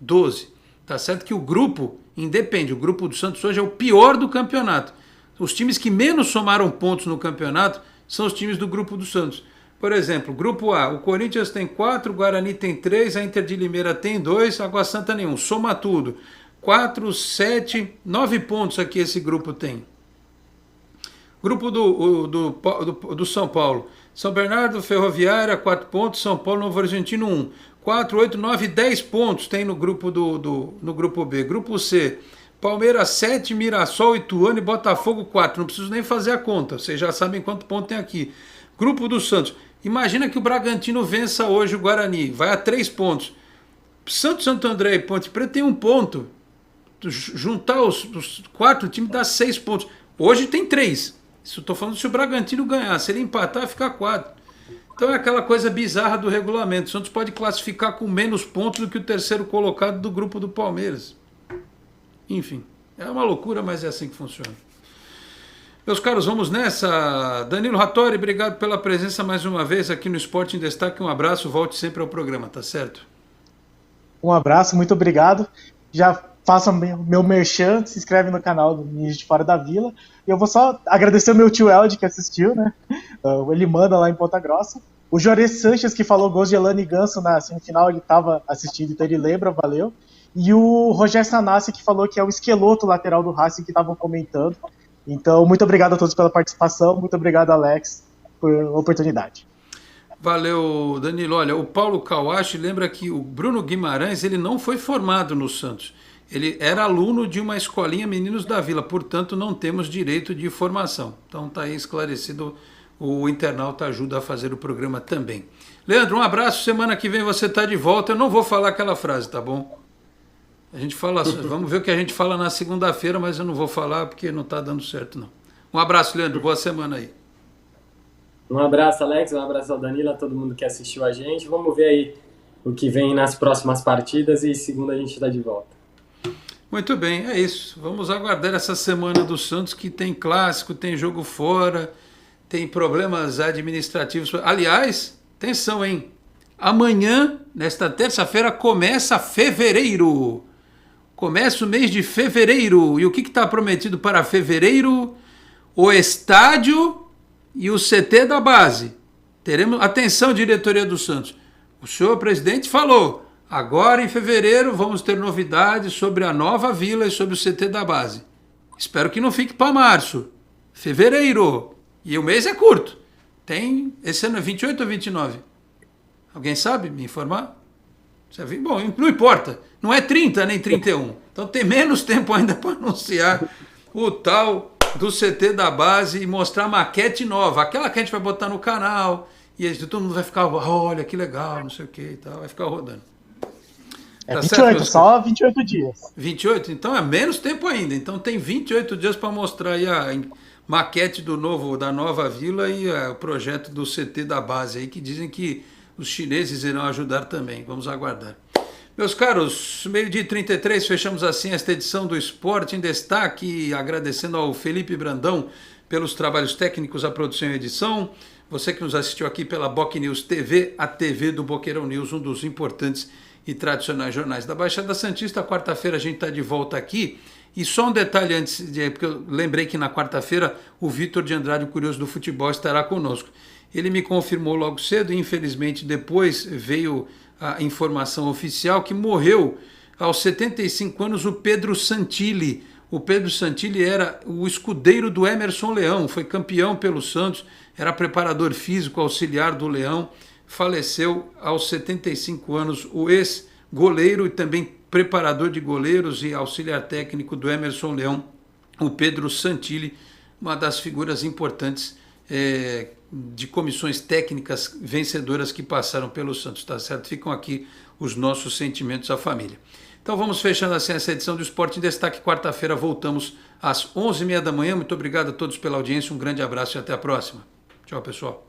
12. Tá certo que o grupo, independe, o grupo do Santos hoje é o pior do campeonato. Os times que menos somaram pontos no campeonato são os times do grupo do Santos. Por exemplo, grupo A, o Corinthians tem 4, o Guarani tem 3, a Inter de Limeira tem 2, a Água Santa nenhum. Soma tudo. 4, 7, 9 pontos aqui esse grupo tem. Grupo do São Paulo. São Bernardo, Ferroviária, 4 pontos. São Paulo, Novo Horizontino, 1. 4, 8, 9, 10 pontos tem no grupo no grupo B. Grupo C, Palmeiras 7, Mirassol, Ituano e Botafogo 4. Não preciso nem fazer a conta, vocês já sabem quanto ponto tem aqui. Grupo do Santos. Imagina que o Bragantino vença hoje o Guarani, vai a 3 pontos. Santos, Santo André e Ponte Preta tem 1 ponto. Juntar os 4 times dá 6 pontos. Hoje tem 3. Isso estou falando se o Bragantino ganhar. Se ele empatar, fica 4. Então é aquela coisa bizarra do regulamento. O Santos pode classificar com menos pontos do que o terceiro colocado do grupo do Palmeiras. Enfim, é uma loucura, mas é assim que funciona. Meus caros, vamos nessa. Danilo Rattori, obrigado pela presença mais uma vez aqui no Esporte em Destaque. Um abraço, volte sempre ao programa, tá certo? Um abraço, muito obrigado. Já faça meu merchan, se inscreve no canal do Ninja de Fora da Vila. E eu vou só agradecer o meu tio Elde que assistiu, né? Ele manda lá em Ponta Grossa. O Jorê Sanches, que falou gols de Elane e Ganso na semifinal, ele estava assistindo, então ele lembra, valeu. E o Rogério Sanassi, que falou que é o esqueloto lateral do Racing, que estavam comentando. Então, muito obrigado a todos pela participação, muito obrigado, Alex, por a oportunidade. Valeu, Danilo. Olha, o Paulo Kawashi lembra que o Bruno Guimarães ele não foi formado no Santos. Ele era aluno de uma escolinha Meninos da Vila, portanto não temos direito de formação. Então está aí esclarecido, o internauta ajuda a fazer o programa também. Leandro, um abraço, semana que vem você está de volta. Eu não vou falar aquela frase, tá bom? A gente fala, vamos ver o que a gente fala na segunda-feira, mas eu não vou falar porque não está dando certo, não. Um abraço, Leandro, boa semana aí. Um abraço, Alex, um abraço ao Danilo, a todo mundo que assistiu a gente. Vamos ver aí o que vem nas próximas partidas e segunda a gente está de volta. Muito bem, é isso. Vamos aguardar essa semana do Santos, que tem clássico, tem jogo fora, tem problemas administrativos. Aliás, atenção, hein? Amanhã, nesta terça-feira, começa fevereiro. Começa o mês de fevereiro. E o que está prometido para fevereiro? O estádio e o CT da base. Teremos. Atenção, diretoria do Santos. O senhor presidente falou. Agora, em fevereiro, vamos ter novidades sobre a nova vila e sobre o CT da base. Espero que não fique para março. Fevereiro. E o mês é curto. Tem. Esse ano é 28 ou 29? Alguém sabe me informar? Bom, não importa. Não é 30 nem 31. Então tem menos tempo ainda para anunciar o tal do CT da base e mostrar maquete nova. Aquela que a gente vai botar no canal. E todo mundo vai ficar, olha que legal, não sei o que e tal. Vai ficar rodando. É tá 28, certo, só 28 dias. 28? Então é menos tempo ainda. Então tem 28 dias para mostrar aí a maquete da nova vila e o projeto do CT da base aí, que dizem que os chineses irão ajudar também. Vamos aguardar. Meus caros, 12h33, fechamos assim esta edição do Esporte em Destaque, agradecendo ao Felipe Brandão pelos trabalhos técnicos, a produção e a edição. Você que nos assistiu aqui pela Boc News TV, a TV do Boqueirão News, um dos importantes e tradicionais jornais da Baixada Santista. Quarta-feira a gente está de volta aqui. E só um detalhe antes, porque eu lembrei que na quarta-feira o Vitor de Andrade, o Curioso do Futebol, estará conosco. Ele me confirmou logo cedo e infelizmente depois veio a informação oficial que morreu aos 75 anos o Pedro Santilli, O Pedro Santilli era o escudeiro do Emerson Leão, foi campeão pelo Santos, era preparador físico auxiliar do Leão, faleceu aos 75 anos, o ex-goleiro e também preparador de goleiros e auxiliar técnico do Emerson Leão, o Pedro Santilli, uma das figuras importantes de comissões técnicas vencedoras que passaram pelo Santos, tá certo? Ficam aqui os nossos sentimentos à família. Então vamos fechando assim essa edição do Esporte em Destaque. Quarta-feira voltamos às 11h30 da manhã. Muito obrigado a todos pela audiência, um grande abraço e até a próxima. Tchau, pessoal.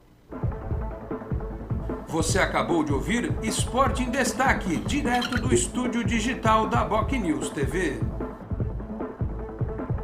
Você acabou de ouvir Esporte em Destaque, direto do estúdio digital da BocNews TV.